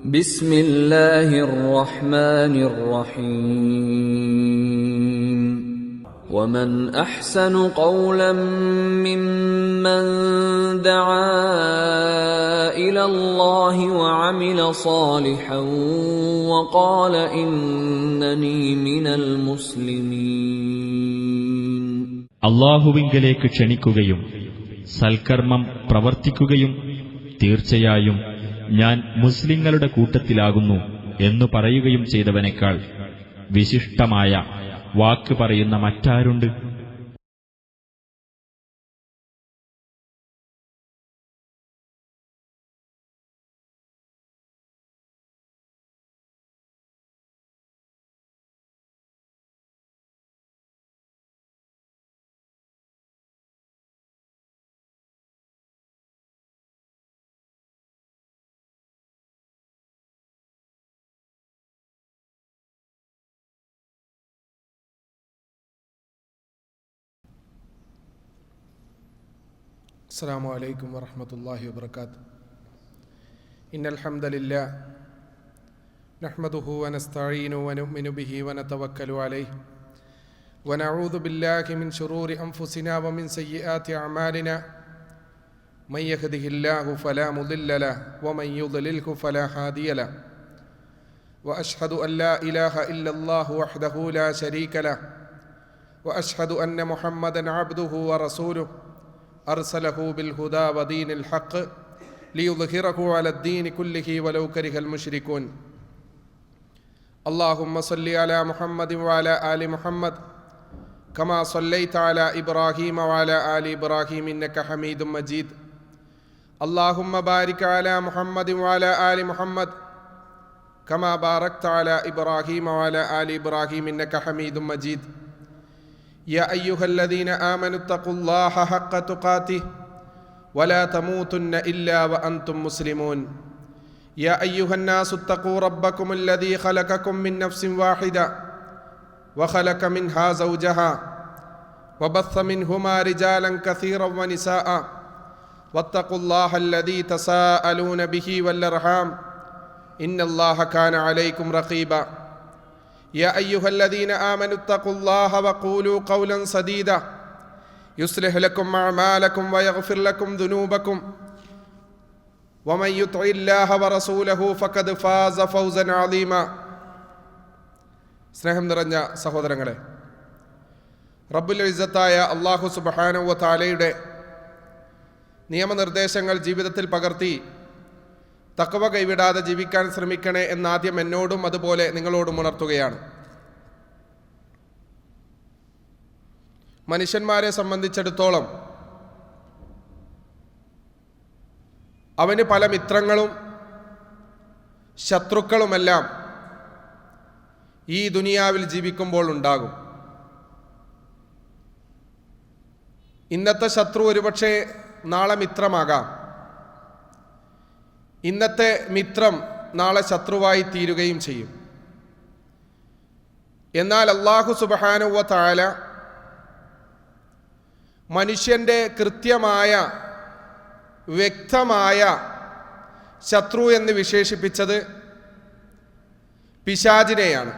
بسم الله الرحمن الرحيم ومن أحسن قولا ممن دعا إلى الله وعمل صالحا وقال إنني من المسلمين അല്ലാഹുവിങ്കലേക്ക് ക്ഷണിക്കുകയും സൽക്കർമ്മം പ്രവർത്തിക്കുകയും തീർച്ചയായും ഞാൻ മുസ്ലിങ്ങളുടെ കൂട്ടത്തിലാകുന്നു എന്നു പറയുകയും ചെയ്തവനേക്കാൾ വിശിഷ്ടമായ വാക്ക് പറയുന്ന മറ്റാരുണ്ട്? السلام عليكم ورحمة الله وبركاته إن الحمد لله نحمده ونستعينه ونؤمن به ونتوكل عليه ونعوذ بالله من شرور أنفسنا ومن سيئات أعمالنا من يهده الله فلا مضل له ومن يضلله فلا هادي له وأشهد أن لا إله إلا الله وحده لا شريك له وأشهد أن محمدا عبده ورسوله أرسله بالهدى ودين الحق ليظهره على الدين كله ولو كره المشركون اللهم صل على محمد وعلى آل محمد كما صليت على إبراهيم وعلى آل إبراهيم إنك حميد مجيد اللهم بارك على محمد وعلى آل محمد كما باركت على إبراهيم وعلى آل إبراهيم إنك حميد مجيد يا أيها الذين آمنوا اتقوا الله حق تقاته ولا تموتن إلا وأنتم مسلمون يا أيها الناس اتقوا ربكم الذي خلقكم من نفس واحدة وخلق منها زوجها وبث منهما رجالا كثيرا ونساء واتقوا الله الذي تساءلون به والأرحام إن الله كان عليكم رقيبا يا أيها الذين آمنوا اتقوا الله وقولوا قولا سديدا يصلح لكم أعمالكم ويغفر لكم ذنوبكم ومن يطع الله ورسوله فقد فاز فوزا عظيما സ്നേഹം നിറഞ്ഞ സഹോദരങ്ങളെ, റബ്ബുൽ ഇസ്സത്തായ അല്ലാഹു സുബ്ഹാനഹു വ തആലയുടെ നിയമനിർദ്ദേശങ്ങൾ ജീവിതത്തിൽ പകർത്തി തഖ്വ കൈവിടാതെ ജീവിക്കാൻ ശ്രമിക്കണേ എന്നാദ്യം എന്നോടും അതുപോലെ നിങ്ങളോടും ഉണർത്തുകയാണ്. മനുഷ്യന്മാരെ സംബന്ധിച്ചിടത്തോളം അവന് പല മിത്രങ്ങളും ശത്രുക്കളുമെല്ലാം ഈ ദുനിയാവിൽ ജീവിക്കുമ്പോൾ ഉണ്ടാകും. ഇന്നത്തെ ശത്രു ഒരുപക്ഷെ നാളെ മിത്രമാകാം. ഇന്നത്തെ മിത്രം നാളെ ശത്രുവായി തീരുകയും ചെയ്യും. എന്നാൽ അല്ലാഹു സുബ്ഹാനഹു വ തആല മനുഷ്യൻ്റെ കൃത്യമായ വ്യക്തമായ ശത്രു എന്ന് വിശേഷിപ്പിച്ചത് പിശാചിനെയാണ്.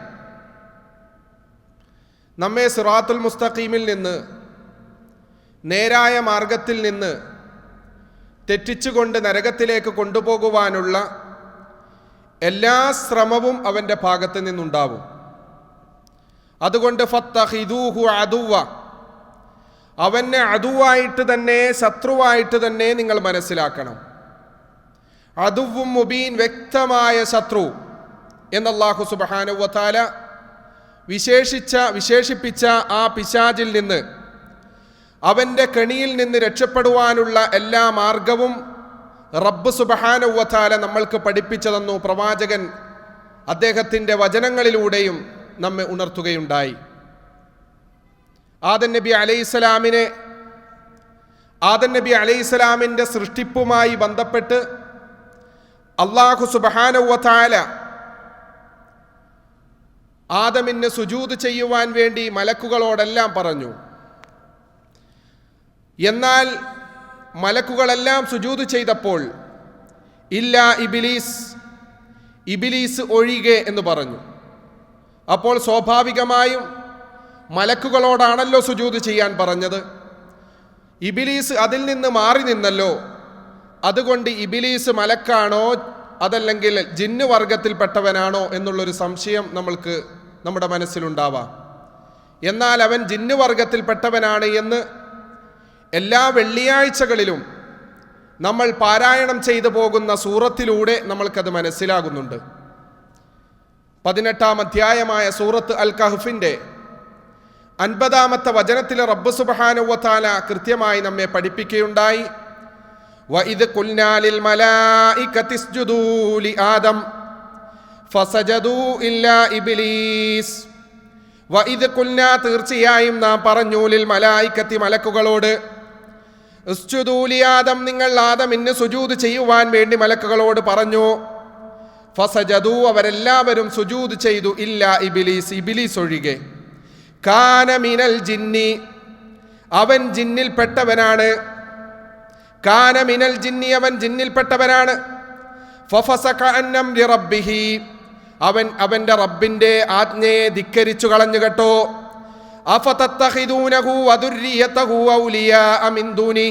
നമ്മെ സിറാത്തുൽ മുസ്തഖീമിൽ നിന്ന്, നേരായ മാർഗത്തിൽ നിന്ന് തെറ്റിച്ചുകൊണ്ട് നരകത്തിലേക്ക് കൊണ്ടുപോകുവാനുള്ള എല്ലാ ശ്രമവും അവൻ്റെ ഭാഗത്ത് നിന്നുണ്ടാവും. അതുകൊണ്ട് ഫത്തഖിദൂഹു അദുവ്വ, അവനെ അദുവായിട്ട് തന്നെ, ശത്രുവായിട്ട് തന്നെ നിങ്ങൾ മനസ്സിലാക്കണം. അദുവ്വും മുബീൻ, വ്യക്തമായ ശത്രു എന്ന് അല്ലാഹു സുബ്ഹാനഹു വ തആല വിശേഷിപ്പിച്ച ആ പിശാചിൽ നിന്ന്, അവൻ്റെ കെണിയിൽ നിന്ന് രക്ഷപ്പെടുവാനുള്ള എല്ലാ മാർഗവും റബ്ബ് സുബ്ഹാനഹു വ തആല നമ്മൾക്ക് പഠിപ്പിച്ചു തന്നു. പ്രവാചകൻ അദ്ദേഹത്തിൻ്റെ വചനങ്ങളിലൂടെയും നമ്മെ ഉണർത്തുകയുണ്ടായി. ആദം നബി അലൈഹിസ്സലാമിൻ്റെ സൃഷ്ടിപ്പുമായി ബന്ധപ്പെട്ട് അല്ലാഹു സുബ്ഹാനഹു വ തആല ആദമിന് സുജൂദ് ചെയ്യുവാൻ വേണ്ടി മലക്കുകളോടെല്ലാം പറഞ്ഞു. എന്നാൽ മലക്കുകളെല്ലാം സുജൂദ് ചെയ്തപ്പോൾ ഇല്ലാ ഇബ്ലീസ്, ഇബിലീസ് ഒഴികെ എന്ന് പറഞ്ഞു. അപ്പോൾ സ്വാഭാവികമായും മലക്കുകളോടാണല്ലോ സുജൂദ് ചെയ്യാൻ പറഞ്ഞത്. ഇബിലീസ് അതിൽ നിന്ന് മാറി നിന്നല്ലോ. അതുകൊണ്ട് ഇബിലീസ് മലക്കാണോ അതല്ലെങ്കിൽ ജിന്ന് വർഗത്തിൽപ്പെട്ടവനാണോ എന്നുള്ളൊരു സംശയം നമ്മുടെ മനസ്സിലുണ്ടാവാം. എന്നാൽ അവൻ ജിന്ന് വർഗത്തിൽപ്പെട്ടവനാണ് എന്ന് എല്ലാ വെള്ളിയാഴ്ചകളിലും നമ്മൾ പാരായണം ചെയ്തു പോകുന്ന സൂറത്തിലൂടെ നമ്മൾക്കത് മനസ്സിലാകുന്നുണ്ട്. 18-ാം അധ്യായമായ സൂറത്ത് അൽ കഹ്ഫിന്റെ 50-ാമത്തെ വചനത്തിൽ റബ്ബ് സുബ്ഹാനഹു വ തആല കൃത്യമായി നമ്മെ പഠിപ്പിക്കുകയുണ്ടായി. വഇദ് ഖുൽനാ ലിൽ മലായികതി ഇസ്ജുദൂ ലി ആദം ഫസജദൂ ഇല്ലാ ഇബ്ലീസ്. വഇദ് ഖുൽനാ തീർച്ചയായും നാം പറഞ്ഞു ലിൽ മലായികതി മലക്കുകളോട്, ഇസ്ജുദൂ ലി ആദം നിങ്ങൾ ആദമിന് സുജൂദ് ചെയ്യുവാൻ വേണ്ടി മലക്കുകളോട് പറഞ്ഞു. ഫസജദൂ അവരെല്ലാവരും സുജൂദ് ചെയ്തു, ഇല്ലാ ഇബ്ലീസ് ഇബ്ലീസ് ഒഴികെ. കാന മിനൽ ജിന്നി അവൻ ജിന്നിൽപ്പെട്ടവനാണ്. കാന മിനൽ ജിന്നി അവൻ ജിന്നിൽപ്പെട്ടവനാണ്. ഫഫസക അൻ അംരി റബ്ബിഹി അവൻ അവന്റെ റബ്ബിന്റെ ആജ്ഞയെ ധിക്കരിച്ചു കളഞ്ഞു കേട്ടോ. അഫതത്തഖിദൂനഹു വദുർരിയതഹു ഔലിയാഅ മിൻ ദൂനി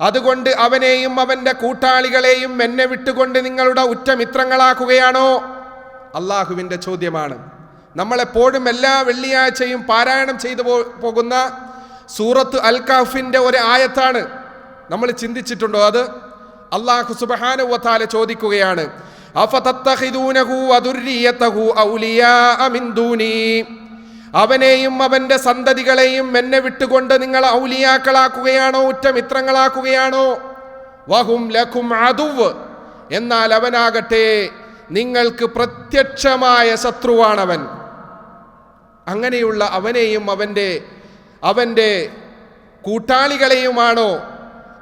അതുകൊണ്ട് അവനെയും അവന്റെ കൂട്ടാളികളെയും എന്നെ വിട്ടുകൊണ്ട് നിങ്ങളുടെ ഉറ്റമിത്രങ്ങളാക്കുകയാണോ? അള്ളാഹുവിന്റെ ചോദ്യമാണ്. നമ്മളെപ്പോഴും എല്ലാ വെള്ളിയാഴ്ചയും പാരായണം ചെയ്തു പോകുന്ന സൂറത്ത് അൽ കഹ്ഫിന്റെ ഒരു ആയത്താണ്. നമ്മൾ ചിന്തിച്ചിട്ടുണ്ടോ അത്? അല്ലാഹു സുബ്ഹാനഹു വ തആല ചോദിക്കുകയാണ്, അഫതത്തഖിദൂനഹു വദുർരിയതഹു ഔലിയാഅ മിൻ ദൂനി അവനെയും അവന്റെ സന്തതികളെയും എന്നെ വിട്ടുകൊണ്ട് നിങ്ങൾ ഔലിയാക്കളാക്കുകയാണോ, ഉറ്റമിത്രങ്ങളാക്കുകയാണോ? വഹും ലക്കും അദുവ് എന്നാൽ അവനാകട്ടെ നിങ്ങൾക്ക് പ്രത്യക്ഷമായ ശത്രുവാണവൻ. അങ്ങനെയുള്ള അവനെയും അവന്റെ കൂട്ടാളികളെയുമാണോ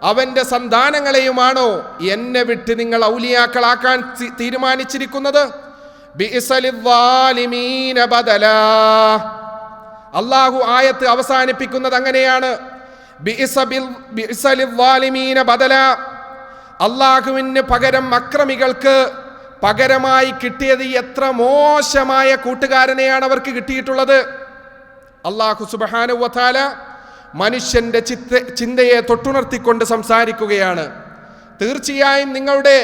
അവന്റെ സന്താനങ്ങളെയുമാണോ എന്നെ വിട്ട് നിങ്ങൾ ഔലിയാക്കളാക്കാൻ തീരുമാനിച്ചിരിക്കുന്നത്? ബിഇസലിദ്ദാലിമീന ബദലാ അല്ലാഹു ആയത്ത് അവസാനിപ്പിക്കുന്നത് അങ്ങനെയാണ്. ബിഇസലിദ്ദാലിമീന ബദലാ അല്ലാഹുവിന് പകരം അക്രമികൾക്ക് പകരമായി കിട്ടിയത് എത്ര മോശമായ കൂട്ടുകാരനെയാണ് അവർക്ക് കിട്ടിയിട്ടുള്ളത്. അല്ലാഹു സുബ്ഹാനഹു വ തആല മനുഷ്യന്റെ ചിന്തയെ തൊട്ടുണർത്തിക്കൊണ്ട് സംസാരിക്കുകയാണ്. തീർച്ചയായും നിങ്ങളുടെ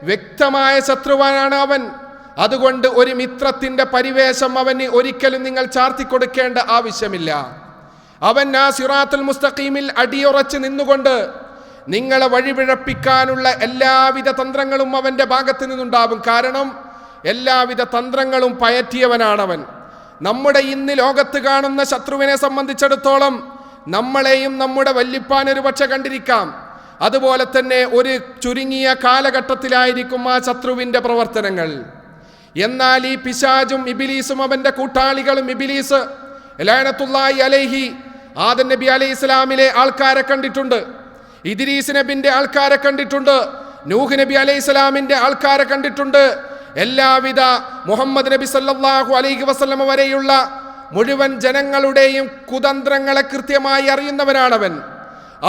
വ്യക്തമായ ശത്രുവാനാണ് അവൻ. അതുകൊണ്ട് ഒരു മിത്രത്തിന്റെ പരിവേഷം അവന് ഒരിക്കലും നിങ്ങൾ ചാർത്തിക്കൊടുക്കേണ്ട ആവശ്യമില്ല. അവൻ ആ സിറാത്തുൽ മുസ്തഖീമിൽ അടിയുറച്ച് നിന്നുകൊണ്ട് നിങ്ങളെ വഴിപിഴപ്പിക്കാനുള്ള എല്ലാവിധ തന്ത്രങ്ങളും അവന്റെ ഭാഗത്ത് നിന്നുണ്ടാവും. കാരണം എല്ലാവിധ തന്ത്രങ്ങളും പയറ്റിയവനാണവൻ. നമ്മുടെ ഇന്ന് ലോകത്ത് കാണുന്ന ശത്രുവിനെ സംബന്ധിച്ചിടത്തോളം നമ്മളെയും നമ്മുടെ വല്ലിപ്പാൻ ഒരു പക്ഷെ കണ്ടിരിക്കാം. അതുപോലെ തന്നെ ഒരു ചുരുങ്ങിയ കാലഘട്ടത്തിലായിരിക്കും ആ ശത്രുവിന്റെ പ്രവർത്തനങ്ങൾ. എന്നാൽ ഈ പിശാചും ഇബ്ലീസും അവന്റെ കൂട്ടാളികളും ഇബ്ലീസ് ലഅനത്തുല്ലാഹി അലൈഹി ആദം നബി അലൈഹി ഇസ്ലാമിലെ ആൾക്കാരെ കണ്ടിട്ടുണ്ട്, ഇദ്രീസ് നബിന്റെ ആൾക്കാരെ കണ്ടിട്ടുണ്ട്, നൂഹ് നബി അലൈഹി ഇസ്ലാമിന്റെ ആൾക്കാരെ കണ്ടിട്ടുണ്ട്. എല്ലാവിധ മുഹമ്മദ് നബി സല്ലല്ലാഹു അലൈഹി വസല്ലം വരെയുള്ള മുഴുവൻ ജനങ്ങളുടെയും കുതന്ത്രങ്ങളെ കൃത്യമായി അറിയുന്നവനാണവൻ.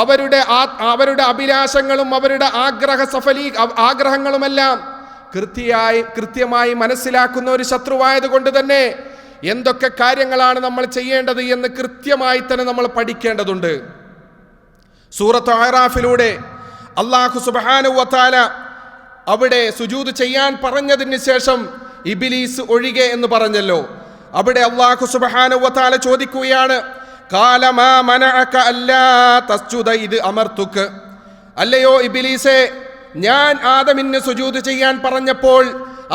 അവരുടെ അഭിലാഷങ്ങളും അവരുടെ ആഗ്രഹങ്ങളുമെല്ലാം കൃത്യമായി മനസ്സിലാക്കുന്ന ഒരു ശത്രുവായത് കൊണ്ട് തന്നെ എന്തൊക്കെ കാര്യങ്ങളാണ് നമ്മൾ ചെയ്യേണ്ടത് എന്ന് കൃത്യമായി തന്നെ നമ്മൾ പഠിക്കേണ്ടതുണ്ട്. സൂറത്ത് അഅറാഫിലൂടെ അല്ലാഹു സുബ്ഹാനഹു വ തആല അവിടെ സുജൂദ് ചെയ്യാൻ പറഞ്ഞതിന് ശേഷം ഇബ്ലീസ് ഒഴികെ എന്ന് പറഞ്ഞല്ലോ. അവിടെ അല്ലാഹു സുബ്ഹാനഹു വ തആല ചോദിക്കുകയാണ്, ഖാല മാ മനഅക അല്ലാ തസ്ജുദ ഇദ് അമർതുക അല്ലയോ ഇബ്ലീസേ, ഞാൻ ആദമിന് സുജൂദ് ചെയ്യാൻ പറഞ്ഞപ്പോൾ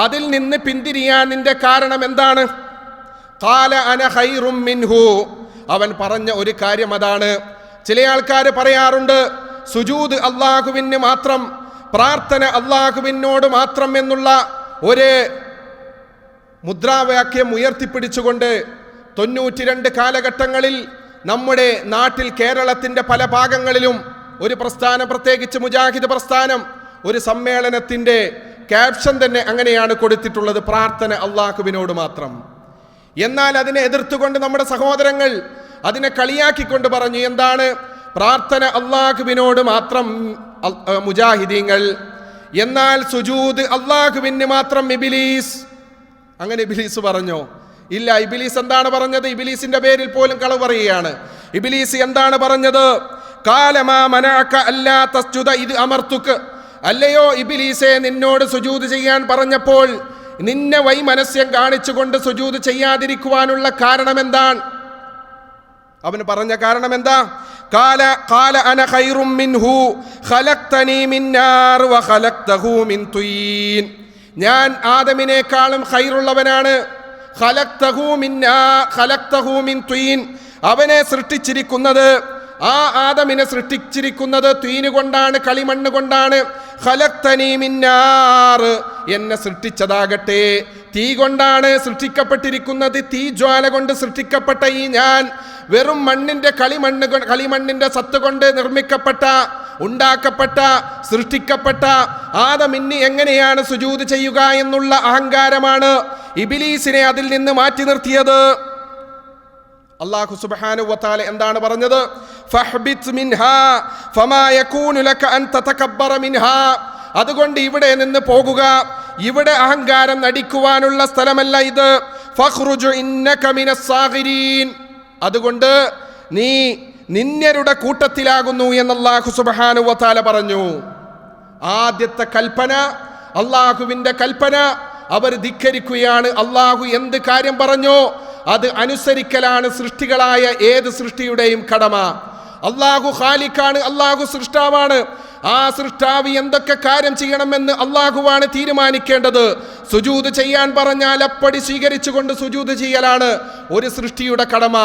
അതിൽ നിന്ന് പിന്തിരിയാൻ നിന്റെ കാരണം എന്താണ്? ഖാല അന ഖൈറും മിൻഹു അവൻ പറഞ്ഞ ഒരു കാര്യം അതാണ്. ചില ആൾക്കാർ പറയാറുണ്ട് സുജൂദ് അല്ലാഹുവിന് മാത്രം, പ്രാർത്ഥന അല്ലാഹുവിനോട് മാത്രം എന്നുള്ള ഒരു മുദ്രാവാക്യം ഉയർത്തിപ്പിടിച്ചുകൊണ്ട് 92 കാലഘട്ടങ്ങളിൽ നമ്മുടെ നാട്ടിൽ കേരളത്തിന്റെ പല ഭാഗങ്ങളിലും ഒരു പ്രസ്ഥാനം, പ്രത്യേകിച്ച് മുജാഹിദ് പ്രസ്ഥാനം, ഒരു സമ്മേളനത്തിന്റെ ക്യാപ്ഷൻ തന്നെ അങ്ങനെയാണ് കൊടുത്തിട്ടുള്ളത്, പ്രാർത്ഥന അല്ലാഹുവിനോട് മാത്രം. എന്നാൽ അതിനെ എതിർത്തുകൊണ്ട് നമ്മുടെ സഹോദരങ്ങൾ അതിനെ കളിയാക്കിക്കൊണ്ട് പറഞ്ഞു, എന്താണ് പ്രാർത്ഥന അല്ലാഹുവിനോട് മാത്രം മുജാഹിദീങ്ങൾ എന്നാൽ സുജൂദ് അള്ളാഹുവിന് മാത്രം ഇബ്ലീസ്. അങ്ങനെ ഇബ്ലീസ് പറഞ്ഞോ? ഇല്ല. ഇബ്ലീസ് എന്താണ് പറഞ്ഞത്? ഇബ്ലീസിന്റെ പേരിൽ പോലും കളവ് പറയുകയാണ്. ഇബ്ലീസ് എന്താണ് പറഞ്ഞത്? കാലമാ മനഅക അല്ലാ തസ്ജുദ ഇദ് അമർതുക. അല്ലയോ ഇബ്ലീസേ, നിന്നോട് സുജൂദ് ചെയ്യാൻ പറഞ്ഞപ്പോൾ നിന്നെ വൈമനസ്യം കാണിച്ചുകൊണ്ട് സുജൂദ് ചെയ്യാതിരിക്കുവാനുള്ള കാരണം എന്താണ്? അവന് പറഞ്ഞ കാരണം എന്താ? ഖാല അന ഖൈറും മിൻഹു ഖലഖ്തനി മിൻ നാർ വ ഖലഖ്തഹു മിൻ തീൻ. ഞാൻ ആദമിനേക്കാളും ഖൈറുള്ളവനാണ്. ഖലഖ്തഹു മിൻ തീൻ. അവനെ സൃഷ്ടിച്ചിരിക്കുന്നത്, ആ ആദമിനെ സൃഷ്ടിച്ചിരിക്കുന്നത് തീന് കൊണ്ടാണ്, കളിമണ്ണ് കൊണ്ടാണ്. ഖലഖ്തനി മിൻ നാർ, എന്നെ സൃഷ്ടിച്ചതാകട്ടെ തീ കൊണ്ടാണ് സൃഷ്ടിക്കപ്പെട്ടിരിക്കുന്നത്. തീ ജ്വാല കൊണ്ട് സൃഷ്ടിക്കപ്പെട്ട ഈ ഞാൻ വെറും കളിമണ്ണിന്റെ സത്ത് കൊണ്ട് നിർമ്മിക്കപ്പെട്ട, ഉണ്ടാക്കപ്പെട്ട, സൃഷ്ടിക്കപ്പെട്ട ആദമിന് എങ്ങനെയാണ് സുജൂദ് ചെയ്യുക എന്നുള്ള അഹങ്കാരമാണ് ഇബ്ലീസിനെ അതിൽ നിന്ന് മാറ്റി നിർത്തിയത്. അല്ലാഹു സുബ്ഹാനഹു വ തആല എന്താണ് പറഞ്ഞത്? ഫഹ്ബിത് മിൻഹാ ഫമാ യകൂനു ലക അൻ തതകബ്ബറ മിൻഹാ. അതുകൊണ്ട് ഇവിടെ നിന്ന് പോകുക. ഇവിടെ അഹങ്കാരം നടിക്കുവാനുള്ള സ്ഥലമല്ല ഇത്. ഫഖ്റുജ് ഇന്നക മിനസ് സാഗിരീൻ. അതുകൊണ്ട് നീ നിന്യരുടെ കൂട്ടത്തിലാകുന്നു എന്ന് അല്ലാഹു സുബ്ഹാനഹു വ തആല പറഞ്ഞു. ആദ്യത്തെ കൽപ്പന, അള്ളാഹുവിന്റെ കൽപ്പന അവർ ധിക്കരിക്കുകയാണ്. അള്ളാഹു എന്ത് കാര്യം പറഞ്ഞോ അത് അനുസരിക്കലാണ് സൃഷ്ടികളായ ഏത് സൃഷ്ടിയുടെയും കടമ. അള്ളാഹു ഖാലിഖാണ്, അള്ളാഹു സൃഷ്ടാവാണ്. ആ സൃഷ്ടാവ് എന്തൊക്കെ കാര്യം ചെയ്യണമെന്ന് അള്ളാഹുവാണ് തീരുമാനിക്കേണ്ടത്. സുജൂദ് ചെയ്യാൻ പറഞ്ഞാൽ അപ്പടി സ്വീകരിച്ചുകൊണ്ട് സുജൂദ് ചെയ്യലാണ് ഒരു സൃഷ്ടിയുടെ കടമ.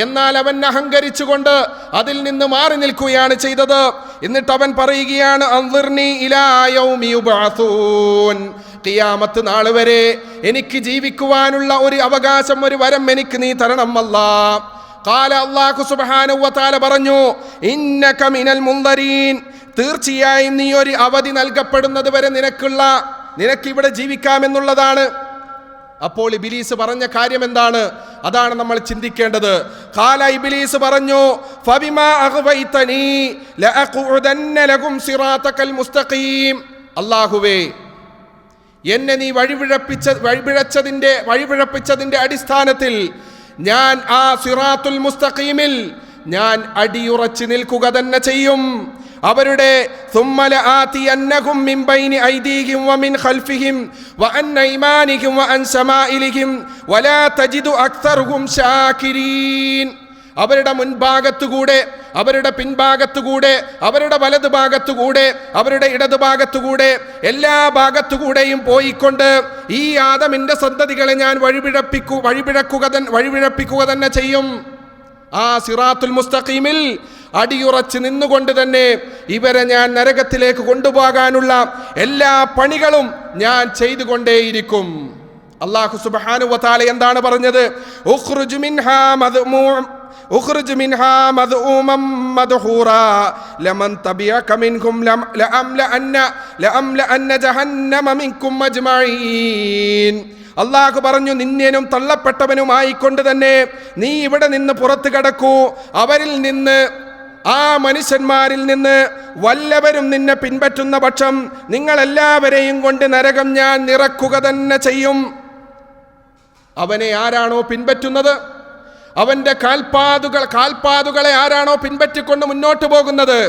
എന്നാൽ അവൻ അഹങ്കരിച്ചുകൊണ്ട് അതിൽ നിന്ന് മാറി നിൽക്കുകയാണ് ചെയ്തത്. എന്നിട്ട് അവൻ പറയുകയാണ്, അൻദിർനി ഇലാ യൗമി യുബ്അസൂൻ. ഖിയാമത്ത് നാൾ വരെ എനിക്ക് ജീവിക്കുവാനുള്ള ഒരു അവകാശം, ഒരു വരം എനിക്ക് നീ തരണം അല്ലാഹ്. ഖാല, അല്ലാഹു സുബ്ഹാനഹു വ തആല പറഞ്ഞു, ഇന്നക മിനൽ മുൻദരീൻ. തീർച്ചയായും നീ ഒരു അവധി നൽകപ്പെടുന്നത് വരെ നിനക്കിവിടെ ജീവിക്കാമെന്നുള്ളതാണ്. അപ്പോൾ ഇബ്ലീസ് പറഞ്ഞ കാര്യം എന്താണ്? അതാണ് നമ്മൾ ചിന്തിക്കേണ്ടത്. ഖാല, ഇബ്ലീസ് പറഞ്ഞു, ഫബിമാ അഗ്വൈതനി ലഅഖുദന്ന ലകും സിറാതകൽ മുസ്തഖീം. അല്ലാഹുവേ, എന്നെ നീ വഴിപിഴപ്പിച്ചതിന്റെ അടിസ്ഥാനത്തിൽ ഞാൻ ആ സിറാത്തുൽ മുസ്തഖീമിൽ ഞാൻ അടിയുറച്ച് നിൽക്കുക തന്നെ ചെയ്യും. അവരുടെ ثم لآتينهم من بين أيديهم ومن خلفهم وعن أيمانهم وعن شمائلهم ولا تجد أكثرهم شاكرين. അവരുടെ മുൻഭാഗത്തുകൂടെ, അവരുടെ പിൻഭാഗത്തുകൂടെ, അവരുടെ വലതു ഭാഗത്തുകൂടെ, അവരുടെ ഇടതു ഭാഗത്തുകൂടെ, എല്ലാ ഭാഗത്തുകൂടെയും പോയിക്കൊണ്ട് ഈ ആദമിന്റെ സന്തതികളെ ഞാൻ വഴിപിഴപ്പിക്കുക തന്നെ ചെയ്യും. ആ സിറാത്തുൽ മുസ്തഖീമിൽ അടിയുറച്ച് നിന്നുകൊണ്ട് തന്നെ ഇവരെ ഞാൻ നരകത്തിലേക്ക് കൊണ്ടുപോകാനുള്ള എല്ലാ പണികളും ഞാൻ ചെയ്തുകൊണ്ടേയിരിക്കും. അല്ലാഹു സുബ്ഹാനഹു വ തആല എന്താണ് പറഞ്ഞത്? ഉഖ്റുജ് മിൻഹാ മദ്ഊമൻ മദ്ഹൂറാ ലമൻ തബിഅക മിൻകും ലഅംലഅന്ന ജഹന്നമ മിൻകും അജ്മഈൻ. അല്ലാഹു പറഞ്ഞു, നിന്യനും തള്ളപ്പെട്ടവനുമായി കൊണ്ട് തന്നെ നീ ഇവിടെ നിന്ന് പുറത്തു കടക്കൂ. അവരിൽ നിന്ന്, ആ മനുഷ്യന്മാരിൽ നിന്ന് വല്ലവരും നിന്നെ പിൻപറ്റുന്ന പക്ഷം നിങ്ങളെല്ലാവരെയും കൊണ്ട് നരകം ഞാൻ നിറക്കുക തന്നെ ചെയ്യും. അവനെ ആരാണോ പിൻപറ്റുന്നത്, അവന്റെ കാൽപ്പാതുകളെ ആരാണോ പിൻപറ്റിക്കൊണ്ട് മുന്നോട്ട് പോകുന്നത്,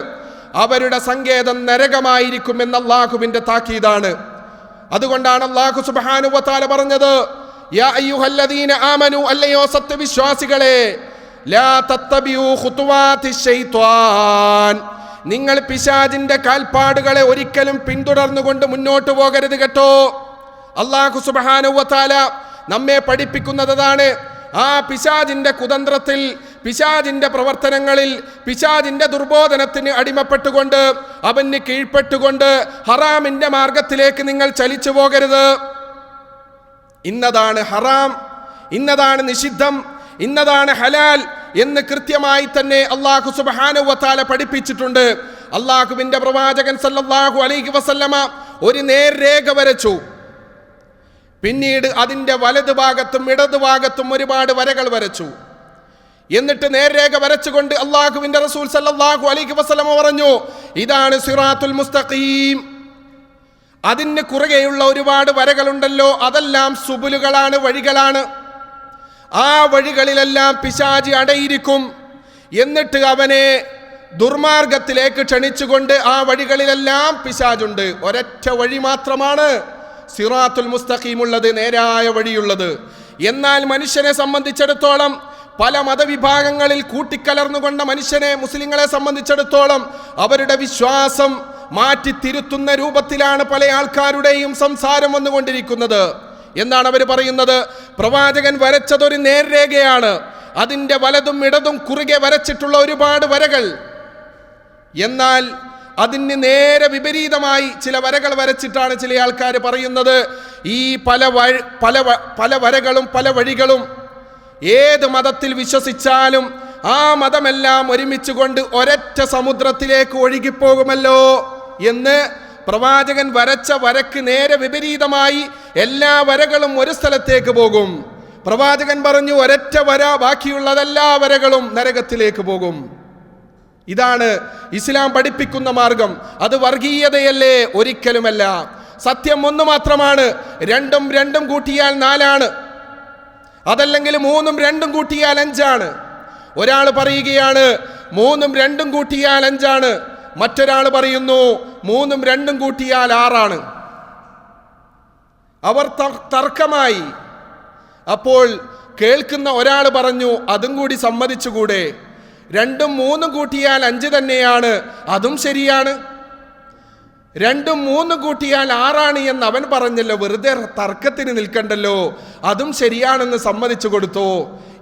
അവരുടെ സങ്കേതം നരകമായിരിക്കുമെന്ന് അല്ലാഹുവിന്റെ താക്കീതാണ്. അതുകൊണ്ടാണ് അല്ലാഹു സുബ്ഹാനഹു വ തആല പറഞ്ഞത്, യാ അയ്യുഹല്ലദീന ആമനു, അല്ലയോ സത്യവിശ്വാസികളെ, ലാ തത്തബിഉ ഖുതുവാതിശ് ശൈത്വാൻ. നിങ്ങൾ പിശാചിന്റെ കാൽപ്പാടുകളെ ഒരിക്കലും പിന്തുടർന്നുകൊണ്ട് മുന്നോട്ട് പോകരുത് കേട്ടോ. അല്ലാഹു സുബ്ഹാനഹു വ തആല നമ്മെ പഠിപ്പിക്കുന്നതാണ്. ആ പിശാചിന്റെ കുതന്ത്രത്തിൽ, പിശാചിന്റെ പ്രവർത്തനങ്ങളിൽ, പിശാചിന്റെ ദുർബോധനത്തിന് അടിമപ്പെട്ടുകൊണ്ട്, അവന് കീഴ്പ്പെട്ടുകൊണ്ട് ഹറാമിന്റെ മാർഗത്തിലേക്ക് നിങ്ങൾ ചലിച്ചു പോകരുത്. ഇന്നതാണ് ഹറാം, ഇന്നതാണ് നിഷിദ്ധം, ഇന്നതാണ് ഹലാൽ എന്ന് കൃത്യമായി തന്നെ അല്ലാഹു സുബ്ഹാനഹു വ തആല പഠിപ്പിച്ചിട്ടുണ്ട്. അല്ലാഹുവിന്റെ പ്രവാചകൻ സല്ലല്ലാഹു അലൈഹി വസല്ലമ ഒരു നേർരേഖ വരച്ചു. പിന്നീട് അതിൻ്റെ വലതു ഭാഗത്തും ഇടതു ഭാഗത്തും ഒരുപാട് വരകൾ വരച്ചു. എന്നിട്ട് നേർരേഖ വരച്ചുകൊണ്ട് അല്ലാഹുവിന്റെ റസൂൽ സല്ലല്ലാഹു അലൈഹി വസല്ലമ പറഞ്ഞു, ഇതാണ് സിറാത്തുൽ മുസ്തഖീം. അതിന് കുറുകെയുള്ള ഒരുപാട് വരകളുണ്ടല്ലോ, അതെല്ലാം സുബുലുകളാണ്, വഴികളാണ്. ആ വഴികളിലെല്ലാം പിശാചി അടയിരിക്കും. എന്നിട്ട് അവനെ ദുർമാർഗത്തിലേക്ക് ക്ഷണിച്ചുകൊണ്ട് ആ വഴികളിലെല്ലാം പിശാചുണ്ട്. ഒരൊറ്റ വഴി മാത്രമാണ് സിറാത്തുൽ മുസ്തഖീമുള്ളത്, നേരായ വഴിയുള്ളത്. എന്നാൽ മനുഷ്യനെ സംബന്ധിച്ചിടത്തോളം, പല മതവിഭാഗങ്ങളിൽ കൂട്ടിക്കലർന്നുകൊണ്ട മനുഷ്യനെ, മുസ്ലിങ്ങളെ സംബന്ധിച്ചിടത്തോളം അവരുടെ വിശ്വാസം മാറ്റിത്തിരുത്തുന്ന രൂപത്തിലാണ് പല ആൾക്കാരുടെയും സംസാരം വന്നുകൊണ്ടിരിക്കുന്നത്. എന്താണ് അവർ പറയുന്നത്? പ്രവാചകൻ വരച്ചതൊരു നേർരേഖയാണ്, അതിൻ്റെ വലതും ഇടതും കുറുകെ വരച്ചിട്ടുള്ള ഒരുപാട് വരകൾ. എന്നാൽ അതിന് നേരെ വിപരീതമായി ചില വരകൾ വരച്ചിട്ടാണ് ചില ആൾക്കാർ പറയുന്നത്. ഈ പല വരകളും പല വഴികളും ഏത് മതത്തിൽ വിശ്വസിച്ചാലും ആ മതമെല്ലാം ഒരുമിച്ച് കൊണ്ട് ഒരൊറ്റ സമുദ്രത്തിലേക്ക് ഒഴുകിപ്പോകുമല്ലോ എന്ന് പ്രവാചകൻ വരച്ച വരക്ക് നേരെ വിപരീതമായി എല്ലാ വരകളും ഒരു സ്ഥലത്തേക്ക് പോകും. പ്രവാചകൻ പറഞ്ഞു, ഒരൊറ്റ വര, ബാക്കിയുള്ളതെല്ലാ വരകളും നരകത്തിലേക്ക് പോകും. ഇതാണ് ഇസ്ലാം പഠിപ്പിക്കുന്ന മാർഗം. അത് വർഗീയതയല്ലേ? ഒരിക്കലുമല്ല. സത്യം ഒന്ന് മാത്രമാണ്. രണ്ടും രണ്ടും കൂട്ടിയാൽ 4 അതല്ലെങ്കിൽ 3ഉം 2ഉം കൂട്ടിയാൽ 5. ഒരാൾ പറയുകയാണ് 3ഉം 2ഉം കൂട്ടിയാൽ 5. മറ്റൊരാൾ പറയുന്നു 3ഉം 2ഉം കൂട്ടിയാൽ 6. അവർ തർക്കമായി. അപ്പോൾ കേൾക്കുന്ന ഒരാൾ പറഞ്ഞു, അതും കൂടി സമ്മതിച്ചുകൂടെ? 2ഉം 3ഉം കൂട്ടിയാൽ 5 തന്നെയാണ്, അതും ശരിയാണ്. 2ഉം 3ഉം കൂട്ടിയാൽ 6 എന്ന് അവൻ പറഞ്ഞല്ലോ, വെറുതെ തർക്കത്തിന് നിൽക്കണ്ടല്ലോ, അതും ശരിയാണെന്ന് സമ്മതിച്ചു കൊടുത്തു.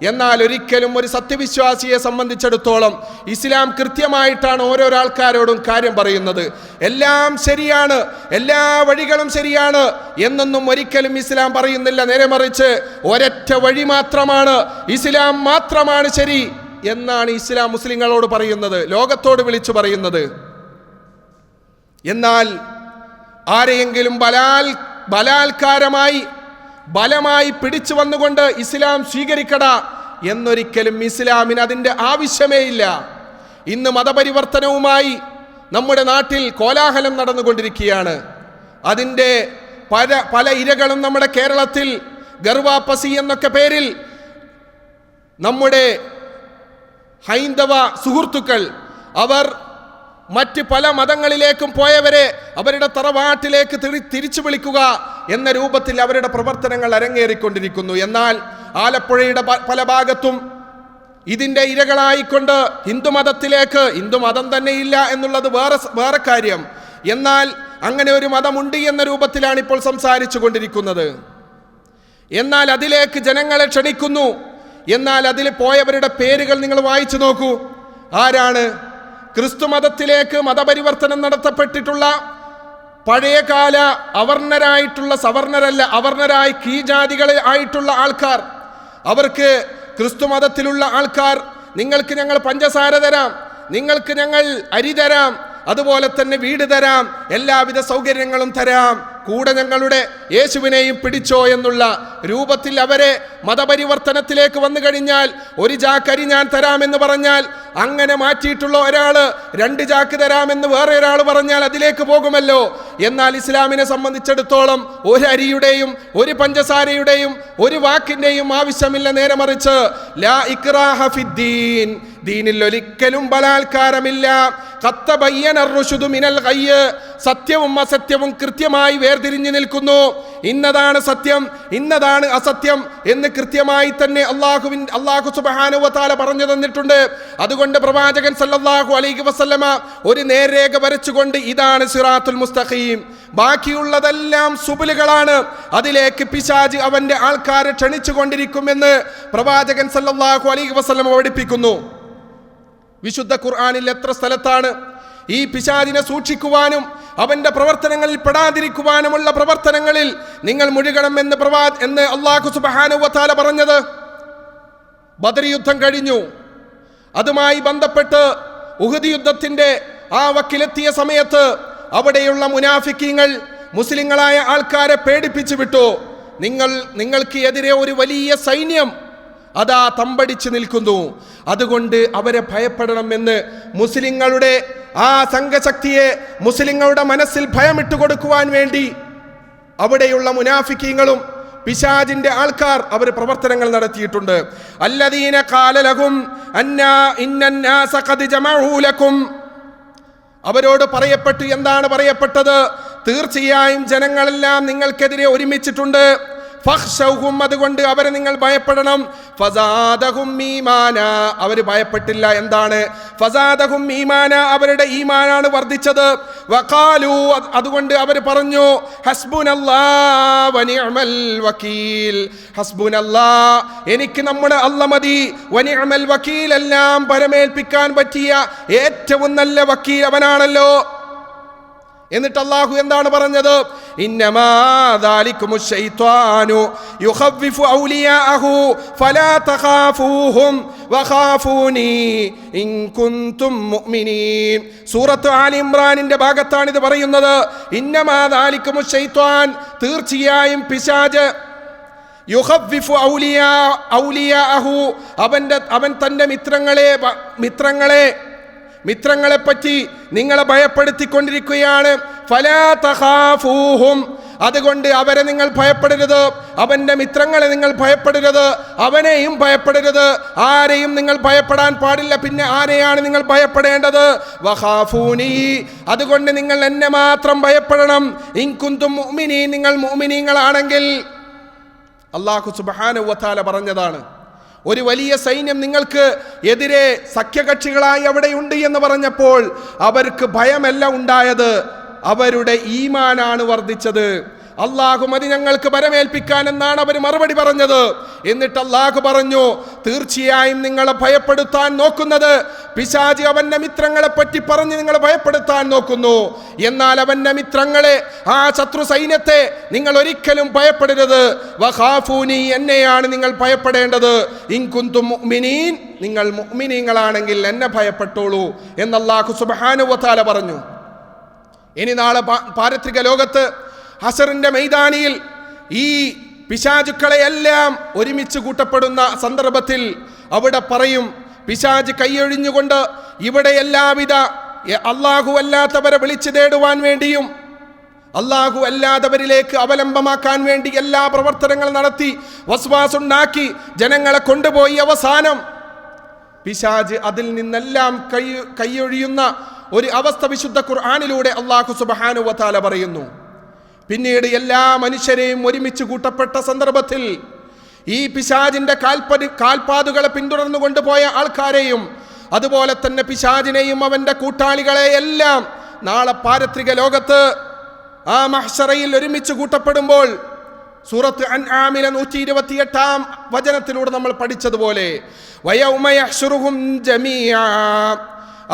എന്നാൽ ഒരിക്കലും ഒരു സത്യവിശ്വാസിയെ സംബന്ധിച്ചിടത്തോളം ഇസ്ലാം കൃത്യമായിട്ടാണ് ഓരോരോ ആൾക്കാരോടും കാര്യം പറയുന്നത്. എല്ലാം ശരിയാണ്, എല്ലാ വഴികളും ശരിയാണ് എന്നൊന്നും ഒരിക്കലും ഇസ്ലാം പറയുന്നില്ല. നേരെ മറിച്ച് ഒരൊറ്റ വഴി മാത്രമാണ്, ഇസ്ലാം മാത്രമാണ് ശരി എന്നാണ് ഇസ്ലാം മുസ്ലിങ്ങളോട് പറയുന്നത്, ലോകത്തോട് വിളിച്ചു പറയുന്നത്. എന്നാൽ ആരെയെങ്കിലും ബലമായി പിടിച്ചു വന്നുകൊണ്ട് ഇസ്ലാം സ്വീകരിക്കട എന്നൊരിക്കലും ഇസ്ലാമിന് അതിൻ്റെ ആവശ്യമേ ഇല്ല. ഇന്ന് മതപരിവർത്തനവുമായി നമ്മുടെ നാട്ടിൽ കോലാഹലം നടന്നുകൊണ്ടിരിക്കുകയാണ്. അതിൻ്റെ പല ഇരകളും നമ്മുടെ കേരളത്തിൽ ഗർവാപ്പസി എന്നൊക്കെ പേരിൽ നമ്മുടെ ഹൈന്ദവ സുഹൃത്തുക്കൾ, അവർ മറ്റ് പല മതങ്ങളിലേക്കും പോയവരെ അവരുടെ തറവാട്ടിലേക്ക് തിരിച്ചു വിളിക്കുക എന്ന രൂപത്തിൽ അവരുടെ പ്രവർത്തനങ്ങൾ അരങ്ങേറിക്കൊണ്ടിരിക്കുന്നു. എന്നാൽ ആലപ്പുഴയുടെ പല ഭാഗത്തും ഇതിൻ്റെ ഇരകളായിക്കൊണ്ട് ഹിന്ദുമതം തന്നെയില്ല എന്നുള്ളത് വേറെ കാര്യം. എന്നാൽ അങ്ങനെ ഒരു മതമുണ്ട് എന്ന രൂപത്തിലാണ് ഇപ്പോൾ സംസാരിച്ചു കൊണ്ടിരിക്കുന്നത്. എന്നാൽ അതിലേക്ക് ജനങ്ങളെ ക്ഷണിക്കുന്നു. എന്നാൽ അതിൽ പോയവരുടെ പേരുകൾ നിങ്ങൾ വായിച്ചു നോക്കൂ. ആരാണ്? ക്രിസ്തു മതത്തിലേക്ക് മതപരിവർത്തനം നടത്തപ്പെട്ടിട്ടുള്ള പഴയകാല അവർണരായിട്ടുള്ള, സവർണരല്ല, അവർണരായ കീഴ്ജാതികളെ ആയിട്ടുള്ള ആൾക്കാർ. അവർക്ക് ക്രിസ്തു മതത്തിലുള്ള ആൾക്കാർ, നിങ്ങൾക്ക് ഞങ്ങൾ പഞ്ചസാര തരാം, നിങ്ങൾക്ക് ഞങ്ങൾ അരി തരാം, അതുപോലെ തന്നെ വീട് തരാം, എല്ലാവിധ സൗകര്യങ്ങളും തരാം, കൂടെ ഞങ്ങളുടെ യേശുവിനെയും പിടിച്ചോ എന്നുള്ള രൂപത്തിൽ അവരെ മതപരിവർത്തനത്തിലേക്ക് വന്നു കഴിഞ്ഞാൽ, ഒരു ചാക്കരി ഞാൻ തരാമെന്ന് പറഞ്ഞാൽ അങ്ങനെ മാറ്റിയിട്ടുള്ള ഒരാള് 2 ചാക്ക് തരാമെന്ന് വേറെ ഒരാൾ പറഞ്ഞാൽ അതിലേക്ക് പോകുമല്ലോ. എന്നാൽ ഇസ്ലാമിനെ സംബന്ധിച്ചിടത്തോളം ഒരു അരിയുടെയും ഒരു പഞ്ചസാരയുടെയും ഒരു വാക്കിന്റെയും ആവശ്യമില്ല. നേരെ മറിച്ച് ലാ ഇക്റാഹ ഫിദ്ദീൻ, ദീനിൽ ഒരിക്കലും ബലാത്കാരമില്ല. സത്യവും അസത്യവും കൃത്യമായി വേർതിരിഞ്ഞു നിൽക്കുന്നു. ഇന്നതാണ് സത്യം, ഇന്നതാണ് അസത്യം എന്ന് കൃത്യമായി തന്നെ അല്ലാഹു സുബ്ഹാനഹു വ തആല പറഞ്ഞു തന്നിട്ടുണ്ട്. അതുകൊണ്ട് പ്രവാചകൻ സല്ലല്ലാഹു അലൈഹി വസല്ലമ ഒരു നേർരേഖ വരച്ചുകൊണ്ട് ഇതാണ് സിറാത്തുൽ മുസ്തഖീം, ബാക്കിയുള്ളതെല്ലാം സുബുലുകളാണ്, അതിലേക്ക് പിശാച് അവന്റെ ആൾക്കാരെ ക്ഷണിച്ചു കൊണ്ടിരിക്കുമെന്ന് പ്രവാചകൻ സല്ലല്ലാഹു അലൈഹി വസല്ലമ പഠിപ്പിക്കുന്നു. വിശുദ്ധ ഖുർആനിൽ എത്ര സ്ഥലത്താണ് ഈ പിശാചിനെ സൂക്ഷിക്കുവാനും അവന്റെ പ്രവർത്തനങ്ങളിൽ പെടാതിരിക്കുവാനുമുള്ള പ്രവർത്തനങ്ങളിൽ നിങ്ങൾ മുഴുകണം എന്ന് അല്ലാഹു സുബ്ഹാനഹു വ തആല പറഞ്ഞത്. ബദർ യുദ്ധം കഴിഞ്ഞു. അതുമായി ബന്ധപ്പെട്ട് ഉഹദ് യുദ്ധത്തിന്റെ ആ വക്കിലെത്തിയ സമയത്ത് അവിടെയുള്ള മുനാഫിക്കീങ്ങൾ മുസ്ലിങ്ങളായ ആൾക്കാരെ പേടിപ്പിച്ചു വിട്ടു. നിങ്ങൾക്ക് എതിരെ ഒരു വലിയ സൈന്യം അതാ തമ്പടിച്ചു നിൽക്കുന്നു, അതുകൊണ്ട് അവരെ ഭയപ്പെടണമെന്ന് മുസ്ലിങ്ങളുടെ ആ സംഘശക്തിയെ മുസ്ലിങ്ങളുടെ മനസ്സിൽ ഭയമിട്ട് കൊടുക്കുവാൻ വേണ്ടി അവിടെയുള്ള മുനാഫിക്കീങ്ങളും പിശാചിന്റെ ആൾക്കാർ അവർ പ്രവർത്തനങ്ങൾ നടത്തിയിട്ടുണ്ട്. അല്ലദീന ഖാല ലഹും അന്നാ ഇന്നന്നാസ ഖദ് ജമഉ ലക്കും, അവരോട് പറയപ്പെട്ടു, എന്താണ് പറയപ്പെട്ടത്? തീർച്ചയായും ജനങ്ങളെല്ലാം നിങ്ങൾക്കെതിരെ ഒരുമിച്ചിട്ടുണ്ട്. ഫഖ്ശൗഹും, അതുകൊണ്ട് അവരെ നിങ്ങൾ ഭയപ്പെടണം. ഫസാദഹും ഈമാന, അവർ ഭയപ്പെട്ടില്ല. എന്താണ്? ഫസാദഹും ഈമാന, അവരുടെ ഈമാനാണ് വർദ്ധിച്ചത്. വഖാലു, അതുകൊണ്ട് അവർ പറഞ്ഞു, ഹസ്ബുനല്ലാഹ് വനിഅമൽ വകീൽ, ഹസ്ബുനല്ലാഹ്, എനിക്ക് നമ്മുടെ അല്ലാഹ് മതി, വനിഅമൽ വകീൽ, എല്ലാം പരമേൽപ്പിക്കാൻ പറ്റിയ ഏറ്റവും നല്ല വക്കീൽ അവനാണല്ലോ. എന്നിട്ട് അല്ലാഹു എന്താണ് പറഞ്ഞത്? ഇന്നമാ ദാലികുമുശ് ശൈത്വാനു യുഖവ്വിഫു ഔലിയാഅഹു ഫലാ തഖാഫൂഹും വഖാഫൂനി ഇൻ കുൻതും മുഅ്മിനീൻ. സൂറത്ത് ആലി ഇംറാനിന്റെ ഭാഗത്താണ് ഇത് പറയുന്നത്. ഇന്നമാ ദാലികുമുശ് ശൈത്വാൻ, തീർച്ചയായും പിശാച്, യുഖവ്വിഫു ഔലിയാഅഹു, അവൻ തന്റെ മിത്രങ്ങളെപ്പറ്റി നിങ്ങളെ ഭയപ്പെടുത്തിക്കൊണ്ടിരിക്കുകയാണ്. ഫലാ തഖാഫൂഹും, അതുകൊണ്ട് അവരെ നിങ്ങൾ ഭയപ്പെടരുത്, അവന്റെ മിത്രങ്ങളെ നിങ്ങൾ ഭയപ്പെടരുത്, അവനെയും ഭയപ്പെടരുത്. ആരെയും നിങ്ങൾ ഭയപ്പെടാൻ പാടില്ല. പിന്നെ ആരെയാണ് നിങ്ങൾ ഭയപ്പെടേണ്ടത്? വഖാഫൂനി, അതുകൊണ്ട് നിങ്ങൾ എന്നെ മാത്രം ഭയപ്പെടണം. ഇൻ കുൻതും മുഅ്മിനീൻ, നിങ്ങൾ മുഅ്മിനീങ്ങളാണെങ്കിൽ. അല്ലാഹു സുബ്ഹാനഹു വ തആല പറഞ്ഞതാണ്, ഒരു വലിയ സൈന്യം നിങ്ങൾക്ക് എതിരെ സഖ്യകക്ഷികളായി അവിടെയുണ്ട് എന്ന് പറഞ്ഞപ്പോൾ അവർക്ക് ഭയമല്ല ഉണ്ടായത്, അവരുടെ ഈമാനാണ് വർദ്ധിച്ചത്. അല്ലാഹു മതി ഞങ്ങൾക്ക് പരമേൽപ്പിക്കാൻ എന്നാണ് അവർ മറുപടി പറഞ്ഞത്. എന്നിട്ട് അല്ലാഹു പറഞ്ഞു, തീർച്ചയായും നിങ്ങളെ ഭയപ്പെടുത്താൻ നോക്കുന്നത് പിശാച് അവന്റെ മിത്രങ്ങളെ പറ്റി പറഞ്ഞ് നിങ്ങളെ ഭയപ്പെടുത്താൻ നോക്കുന്നു. എന്നാൽ അവന്റെ മിത്രങ്ങളെ, ആ ശത്രു സൈന്യത്തെ നിങ്ങൾ ഒരിക്കലും ഭയപ്പെടരുത്. വഖാഫൂനി, എന്നെയാണ് നിങ്ങൾ ഭയപ്പെടേണ്ടത്. ഇൻ കുൻതും മുഅ്മിനീൻ, നിങ്ങൾ മുഅ്മിനീങ്ങളാണെങ്കിൽ എന്നെ ഭയപ്പെട്ടോളൂ എന്ന് അല്ലാഹു സുബ്ഹാനഹു വ തആല പറഞ്ഞു. ഇനി നാളെ പാരത്രിക ലോകത്ത് ഹസറിന്റെ മൈതാനിയിൽ ഈ പിശാചുക്കളെ എല്ലാം ഒരുമിച്ച് കൂട്ടപ്പെടുന്ന സന്ദർഭത്തിൽ അവിടെ പറയും, പിശാച് കൈയൊഴിഞ്ഞുകൊണ്ട് ഇവിടെ എല്ലാവിധ അല്ലാഹു അല്ലാത്തവരെ വിളിച്ചു തേടുവാൻ വേണ്ടിയും അല്ലാഹു അല്ലാത്തവരിലേക്ക് അവലംബമാക്കാൻ വേണ്ടി എല്ലാ പ്രവർത്തനങ്ങൾ നടത്തി വസ്വാസുണ്ടാക്കി ജനങ്ങളെ കൊണ്ടുപോയി അവസാനം പിശാച് അതിൽ നിന്നെല്ലാം കൈയൊഴിയുന്ന ഒരു അവസ്ഥ വിശുദ്ധ ഖുർആനിലൂടെ അല്ലാഹു സുബ്ഹാനഹു വ തആല പറയുന്നു. പിന്നീട് എല്ലാ മനുഷ്യരെയും ഒരുമിച്ച് കൂട്ടപ്പെട്ട സന്ദർഭത്തിൽ ഈ പിശാചിന്റെ കാൽപാതുകളെ പിന്തുടർന്നു കൊണ്ടുപോയ ആൾക്കാരെയും അതുപോലെ തന്നെ പിശാചിനെയും അവന്റെ കൂട്ടാളികളെ എല്ലാം നാളെ പാരത്രിക ലോകത്ത് ആ മഹ്ശറയിൽ ഒരുമിച്ച് കൂട്ടപ്പെടുമ്പോൾ സൂറത്ത് അൻആമിലെ 128-ാം വചനത്തിലൂടെ നമ്മൾ പഠിച്ചതുപോലെ വയൗമ യഹ്ശുറുഹും ജമീഅ,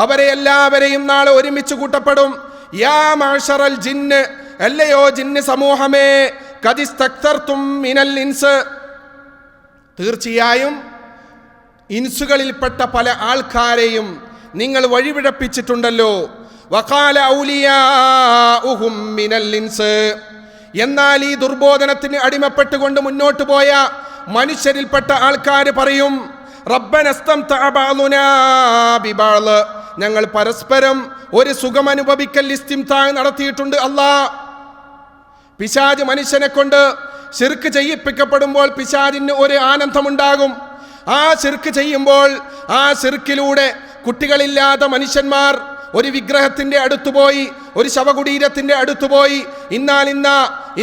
അവരെ എല്ലാവരെയും നാളെ ഒരുമിച്ച് കൂട്ടപ്പെടും. യാ മഅ്ശറൽ ജിന്ന്, അല്ലയോ ജിന്ന് സമൂഹമേ, ഖദിസ്തക്തർതും മിനൽ ഇൻസ്, തീർച്ചയായും ഇൻസുകളിൽപ്പെട്ട പല ആൾക്കാരെയും നിങ്ങൾ വഴിപിഴപ്പിച്ചിട്ടുണ്ടല്ലോ. വഖാല ഔലിയാഉഹും മിനൽ ഇൻസ്, എന്നാൽ ഈ ദുർബോധനത്തിന് അടിമപ്പെട്ടുകൊണ്ട് മുന്നോട്ട് പോയ മനുഷ്യരിൽപ്പെട്ട ആൾക്കാർ പറയും, റബ്ബനസ്തംതഅ ബഅ്ളുനാ ബിബഅ്ള്, ഞങ്ങൾ പരസ്പരം ഒരു സുഖം അനുഭവിക്കൽ ഇസ്തിംതാ നടത്തിയിട്ടുണ്ട്. അല്ലാഹ്, പിശാച് മനുഷ്യനെ കൊണ്ട് ശിർക്ക് ചെയ്യിപ്പിക്കപ്പെടുമ്പോൾ പിശാചിന് ഒരു ആനന്ദമുണ്ടാകും. ആ ശിർക്ക് ചെയ്യുമ്പോൾ ആ ശിർക്കിലൂടെ കുട്ടികളില്ലാത്ത മനുഷ്യന്മാർ ഒരു വിഗ്രഹത്തിന്റെ അടുത്തുപോയി, ഒരു ശവകുടീരത്തിന്റെ അടുത്തുപോയി,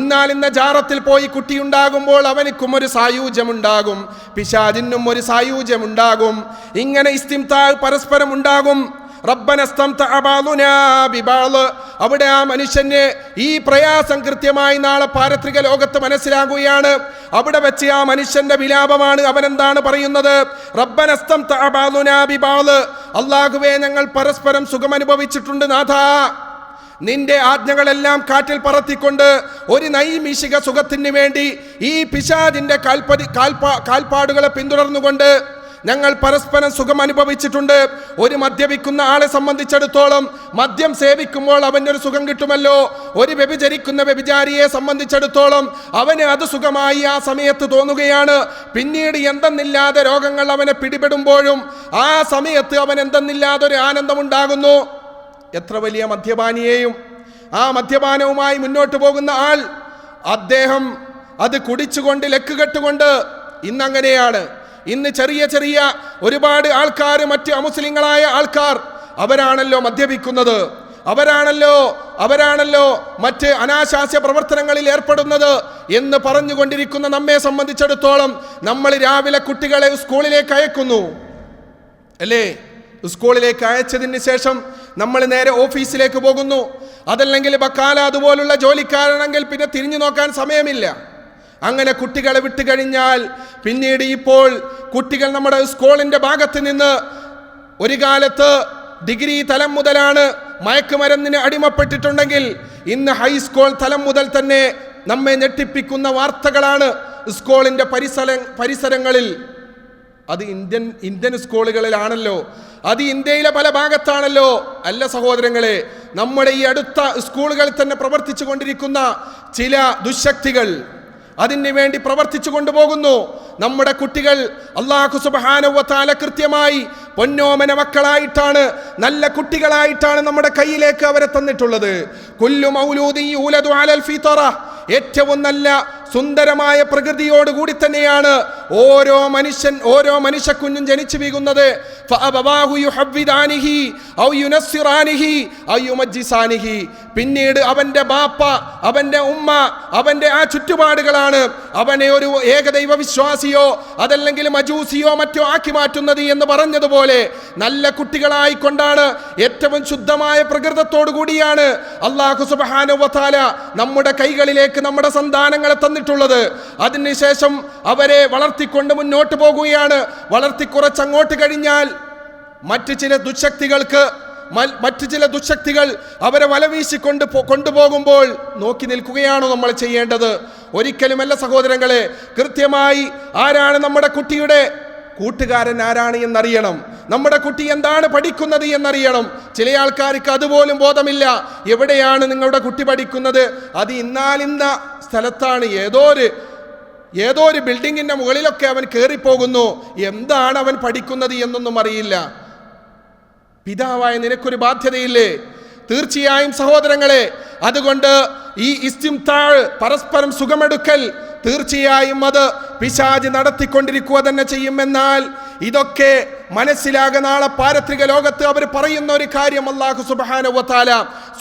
ഇന്നാലിന്ന ജാറത്തിൽ പോയി കുട്ടിയുണ്ടാകുമ്പോൾ അവനിക്കും ഒരു സായൂജ്യമുണ്ടാകും, പിശാചിനും ഒരു സായൂജ്യമുണ്ടാകും. ഇങ്ങനെ ഇസ്തിംതാ പരസ്പരം ഉണ്ടാകും. റബ്ബനസ്തംതഅ ബഅ്ളുനാ ബിബഅ്ള്, അവിടെ ആ മനുഷ്യന് ഈ പ്രയാസം കൃത്യമായി നാളെ പാരത്രിക ലോകത്ത് മനസ്സിലാകുകയാണ്. അവിടെ വെച്ച് ആ മനുഷ്യന്റെ വിലാപമാണ്. അവനെന്താണ് പറയുന്നത്? റബ്ബനസ്തംതഅ ബഅ്ളുനാ ബിബഅ്ള്, അല്ലാഹുവേ, ഞങ്ങൾ പരസ്പരം സുഖം അനുഭവിച്ചിട്ടുണ്ട് നാഥാ. നിന്റെ ആജ്ഞകളെല്ലാം കാറ്റിൽ പറത്തിക്കൊണ്ട് ഒരു നൈമിഷിക സുഖത്തിന് വേണ്ടി ഈ പിശാചിന്റെ കാൽപ്പാടുകളെ പിന്തുടർന്നുകൊണ്ട് ഞങ്ങൾ പരസ്പരം സുഖം അനുഭവിച്ചിട്ടുണ്ട്. ഒരു മദ്യപിക്കുന്ന ആളെ സംബന്ധിച്ചിടത്തോളം മദ്യം സേവിക്കുമ്പോൾ അവനൊരു സുഖം കിട്ടുമല്ലോ. ഒരു വ്യഭിചരിക്കുന്ന വ്യഭിചാരിയെ സംബന്ധിച്ചിടത്തോളം അവന് അത് സുഖമായി ആ സമയത്ത് തോന്നുകയാണ്. പിന്നീട് എന്തെന്നില്ലാതെ രോഗങ്ങൾ അവനെ പിടിപെടുമ്പോഴും ആ സമയത്ത് അവൻ എന്തെന്നില്ലാതെ ഒരു ആനന്ദമുണ്ടാകുന്നു. എത്ര വലിയ മദ്യപാനിയെയും ആ മദ്യപാനവുമായി മുന്നോട്ട് പോകുന്ന ആൾ, അദ്ദേഹം അത് കുടിച്ചുകൊണ്ട് ലക്കുകെട്ടുകൊണ്ട് ഇന്നങ്ങനെയാണ്. ഇന്ന് ചെറിയ ചെറിയ ഒരുപാട് ആൾക്കാർ, മറ്റ് അമുസ്ലിങ്ങളായ ആൾക്കാർ, അവരാണല്ലോ മദ്യപിക്കുന്നത്, അവരാണല്ലോ മറ്റ് അനാശാസ്യ പ്രവർത്തനങ്ങളിൽ ഏർപ്പെടുന്നത് എന്ന് പറഞ്ഞുകൊണ്ടിരിക്കുന്ന നമ്മെ സംബന്ധിച്ചിടത്തോളം നമ്മൾ രാവിലെ കുട്ടികളെ സ്കൂളിലേക്ക് അയക്കുന്നു അല്ലേ? സ്കൂളിലേക്ക് അയച്ചതിന് ശേഷം നമ്മൾ നേരെ ഓഫീസിലേക്ക് പോകുന്നു. അതല്ലെങ്കിൽ ബക്കാല അതുപോലുള്ള ജോലിക്കാരാണെങ്കിൽ പിന്നെ തിരിഞ്ഞു നോക്കാൻ സമയമില്ല. അങ്ങനെ കുട്ടികളെ വിട്ടുകഴിഞ്ഞാൽ പിന്നീട് ഇപ്പോൾ കുട്ടികൾ നമ്മുടെ സ്കൂളിൻ്റെ ഭാഗത്ത് നിന്ന് ഒരു കാലത്ത് ഡിഗ്രി തലം മുതലാണ് മയക്കുമരുന്നിന് അടിമപ്പെട്ടിട്ടുണ്ടെങ്കിൽ ഇന്ന് ഹൈസ്കൂൾ തലം മുതൽ തന്നെ നമ്മെ ഞെട്ടിപ്പിക്കുന്ന വാർത്തകളാണ് സ്കൂളിൻ്റെ പരിസരങ്ങളിൽ. അത് ഇന്ത്യൻ സ്കൂളുകളിലാണല്ലോ, അത് ഇന്ത്യയിലെ പല ഭാഗത്താണല്ലോ. അല്ല സഹോദരങ്ങളെ, നമ്മുടെ ഈ അടുത്ത സ്കൂളുകളിൽ തന്നെ പ്രവർത്തിച്ചു കൊണ്ടിരിക്കുന്ന ചില ദുശക്തികൾ അതിന് വേണ്ടി പ്രവർത്തിച്ചു കൊണ്ടുപോകുന്നു. നമ്മുടെ കുട്ടികൾ അല്ലാഹു സുബ്ഹാനഹു വ തആല കൃത്യമായി പൊന്നോമന മക്കളായിട്ടാണ്, നല്ല കുട്ടികളായിട്ടാണ് നമ്മുടെ കയ്യിലേക്ക് അവരെ തന്നിട്ടുള്ളത്. കുല്ലു മൗലൂദിൻ യൂലദു അലൽ ഫിത്ര, ഏറ്റവും നല്ല സുന്ദരമായ പ്രകൃതിയോടുകൂടി തന്നെയാണ് ഓരോ മനുഷ്യക്കുഞ്ഞും ജനിച്ചു വീഴുന്നത്. പിന്നീട് അവന്റെ ബാപ്പ, അവന്റെ ഉമ്മ, അവന്റെ ആ ചുറ്റുപാടുകളാണ് അവനെ ഒരു ഏകദൈവ വിശ്വാസിയോ അതല്ലെങ്കിൽ മജൂസിയോ മറ്റോ ആക്കി മാറ്റുന്നത് എന്ന് പറഞ്ഞതുപോലെ നല്ല കുട്ടികളായിക്കൊണ്ടാണ്, ഏറ്റവും ശുദ്ധമായ പ്രകൃതത്തോടു കൂടിയാണ് അല്ലാഹു സുബ്ഹാനഹു വ തആല നമ്മുടെ കൈകളിലേക്ക് നമ്മുടെ സന്താനങ്ങളെ തന്നിട്ടുള്ളത്. അതിനുശേഷം അവരെ വളർത്തിക്കൊണ്ട് മുന്നോട്ട് പോകുകയാണ്. വളർത്തി കുറച്ചങ്ങോട്ട് കഴിഞ്ഞാൽ മറ്റു ചില ദുശക്തികൾ അവരെ വലവീശിക്കൊണ്ട് കൊണ്ടുപോകുമ്പോൾ നോക്കി നിൽക്കുകയാണോ നമ്മൾ ചെയ്യേണ്ടത്? ഒരിക്കലുമല്ല സഹോദരങ്ങളെ. കൃത്യമായി ആരാണ് നമ്മുടെ കുട്ടിയുടെ കൂട്ടുകാരൻ, ആരാണ് എന്നറിയണം. നമ്മുടെ കുട്ടി എന്താണ് പഠിക്കുന്നത് എന്നറിയണം. ചില ആൾക്കാർക്ക് അതുപോലും ബോധമില്ല. എവിടെയാണ് നിങ്ങളുടെ കുട്ടി പഠിക്കുന്നത്? അത് ഇന്ന സ്ഥലത്താണ്, ഏതോ ഒരു ബിൽഡിങ്ങിന്റെ മുകളിലൊക്കെ അവൻ കയറിപ്പോകുന്നു. എന്താണ് അവൻ പഠിക്കുന്നത് എന്നൊന്നും അറിയില്ല. പിതാവായ നിനക്കൊരു ബാധ്യതയില്ലേ? തീർച്ചയായും സഹോദരങ്ങളെ, അതുകൊണ്ട് ഈ ഇസ്തിംതാഴ്, പരസ്പരം സുഖമെടുക്കൽ, തീർച്ചയായും അത് പിശാച് നടത്തിക്കൊണ്ടിരിക്കുക തന്നെ ചെയ്യുമെന്നാൽ ഇതൊക്കെ മനസ്സിലാകെ നാളെ പാരത്രിക ലോകത്ത് അവർ പറയുന്ന ഒരു കാര്യം അല്ലാഹു സുബ്ഹാനഹു വ തആല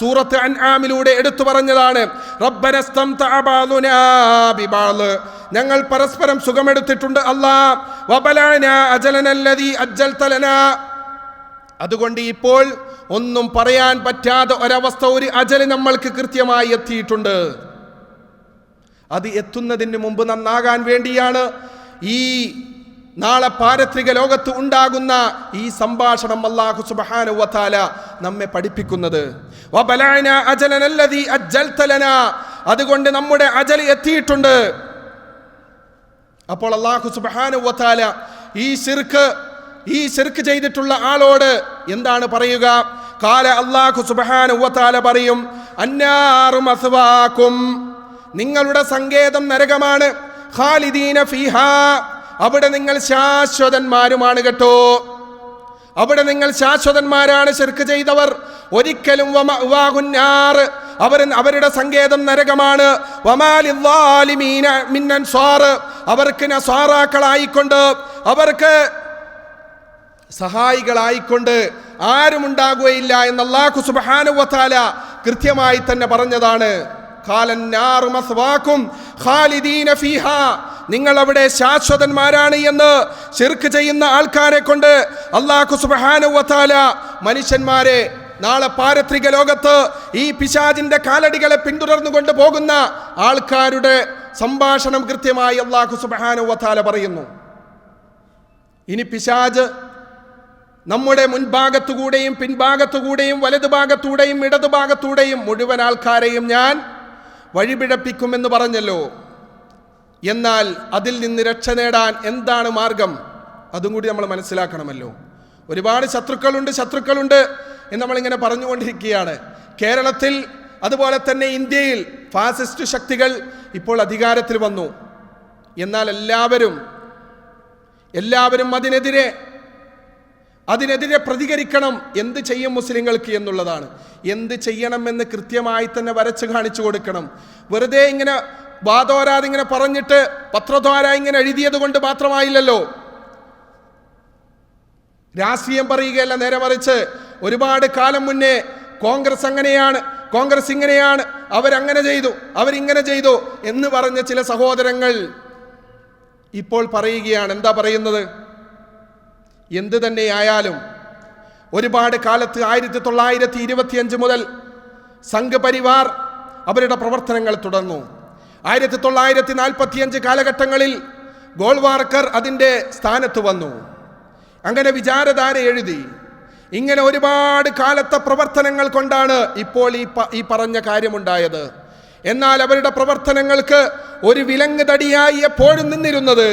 സൂറത്ത് അൻആമിലൂടെ എടുത്തു പറഞ്ഞതാണ്. റബ്ബനസ്തംതഅ ബഅദുനാ ബിബഅദ്, ഞങ്ങൾ പരസ്പരം സുഖമെടുത്തിട്ടുണ്ട് അല്ലാഹ്. വബലഅനാ അജലനല്ലദീ അജ്ജൽത ലനാ, അതുകൊണ്ട് ഇപ്പോൾ ഒന്നും പറയാൻ പറ്റാത്ത ഒരവസ്ഥ, ഒരു അജല് നമ്മൾക്ക് കൃത്യമായി എത്തിയിട്ടുണ്ട്. അത് എത്തുന്നതിന് മുമ്പ് നന്നാകാൻ വേണ്ടിയാണ് ഈ നാളെ പാരത്രിക ലോകത്ത് ഉണ്ടാകുന്ന ഈ സംഭാഷണം അല്ലാഹു സുബ്ഹാനഹു വ തആല നമ്മെ പഠിപ്പിക്കുന്നത്. വബലഅനാ അജലനല്ലദീ അജ്ജൽത ലനാ, അതുകൊണ്ട് നമ്മുടെ അജൽ എത്തിയിട്ടുണ്ട്. അപ്പോൾ അല്ലാഹു സുബ്ഹാനഹു വ തആല ഈ ശിർക്ക് ചെയ്തിട്ടുള്ള ആളോട് എന്താണ് പറയുക? ഖാല, അല്ലാഹു സുബ്ഹാനഹു വ തആല പറയും, അന്നാറു മസ്വാകും, നിങ്ങളുടെ സങ്കേതം നരകമാണ്. ഖാലിദീന ഫീഹാ, അവിടെ നിങ്ങൾ ശാശ്വതന്മാരുമാണ് കേട്ടോ. അവിടെ നിങ്ങൾ ശാശ്വതന്മാരാണ്. ശിർക്ക് ചെയ്തവർ ഒരിക്കലും അവരുടെ സങ്കേതം നരകമാണ്. വമാലിദ്ദാലിമീന മിൻ അൻസാർ, അവർക്ക് നസാറാക്കളായിക്കൊണ്ട്, അവർക്ക് സഹായികളായിക്കൊണ്ട് ആരും ഉണ്ടാകുകയില്ല എന്ന് അല്ലാഹു സുബ്ഹാനഹു വ തആല കൃത്യമായി തന്നെ പറഞ്ഞതാണ്. ഖാലന്നാറു മസ്വാകും ഖാലിദീന ഫീഹാ, നിങ്ങൾ അവിടെ ശാശ്വതന്മാരാണ് എന്ന് ശിർക്ക് ചെയ്യുന്ന ആൾക്കാരെ കൊണ്ട് അല്ലാഹു സുബ്ഹാനഹു വ തആല മനുഷ്യന്മാരെ നാളെ പാരത്രിക ലോകത്ത് ഈ പിശാചിന്റെ കാലടികളെ പിന്തുടർന്നു കൊണ്ട് പോകുന്ന ആൾക്കാരുടെ സംഭാഷണം കൃത്യമായി അല്ലാഹു സുബ്ഹാനഹു വ തആല പറയുന്നു. ഇനി പിശാച് നമ്മുടെ മുൻഭാഗത്തുകൂടെയും പിൻഭാഗത്തുകൂടെയും വലതുഭാഗത്തൂടെയും ഇടതുഭാഗത്തൂടെയും മുഴുവൻ ആൾക്കാരെയും ഞാൻ വഴിപിഴപ്പിക്കുമെന്ന് പറഞ്ഞല്ലോ. എന്നാൽ അതിൽ നിന്ന് രക്ഷ നേടാൻ എന്താണ് മാർഗം? അതും കൂടി നമ്മൾ മനസ്സിലാക്കണമല്ലോ. ഒരുപാട് ശത്രുക്കളുണ്ട് എന്ന് നമ്മളിങ്ങനെ പറഞ്ഞുകൊണ്ടിരിക്കുകയാണ്. കേരളത്തിൽ അതുപോലെ തന്നെ ഇന്ത്യയിൽ ഫാസിസ്റ്റ് ശക്തികൾ ഇപ്പോൾ അധികാരത്തിൽ വന്നു. എന്നാൽ എല്ലാവരും അതിനെതിരെ അതിനെതിരെ പ്രതികരിക്കണം. എന്ത് ചെയ്യും മുസ്ലിങ്ങൾക്ക് എന്നുള്ളതാണ്. എന്ത് ചെയ്യണമെന്ന് കൃത്യമായി തന്നെ വരച്ച് കാണിച്ചു കൊടുക്കണം. വെറുതെ ഇങ്ങനെ വാദോരാതെ ഇങ്ങനെ പറഞ്ഞിട്ട് പത്രദ്വാര ഇങ്ങനെ എഴുതിയത് കൊണ്ട് മാത്രമായില്ലല്ലോ. രാഷ്ട്രീയം പറയുകയല്ല, നേരെ മറിച്ച് ഒരുപാട് കാലം മുന്നേ കോൺഗ്രസ് അങ്ങനെയാണ്, കോൺഗ്രസ് ഇങ്ങനെയാണ്, അവരങ്ങനെ ചെയ്തു, അവരിങ്ങനെ ചെയ്തു എന്ന് പറഞ്ഞ ചില സഹോദരങ്ങൾ ഇപ്പോൾ പറയുകയാണ്. എന്താ പറയുന്നത്? എന്ത് തന്നെയായാലും ഒരുപാട് കാലത്ത് 1925 മുതൽ സംഘ് പരിവാർ അവരുടെ പ്രവർത്തനങ്ങൾ തുടർന്നു. 1945 കാലഘട്ടങ്ങളിൽ ഗോൾവാർക്കർ അതിൻ്റെ സ്ഥാനത്ത് വന്നു. അങ്ങനെ വിചാരധാര എഴുതി. ഇങ്ങനെ ഒരുപാട് കാലത്തെ പ്രവർത്തനങ്ങൾ കൊണ്ടാണ് ഇപ്പോൾ ഈ പറഞ്ഞ കാര്യമുണ്ടായത്. എന്നാൽ അവരുടെ പ്രവർത്തനങ്ങൾക്ക് ഒരു വിലങ്ങ് തടിയായി എപ്പോഴും നിന്നിരുന്നത്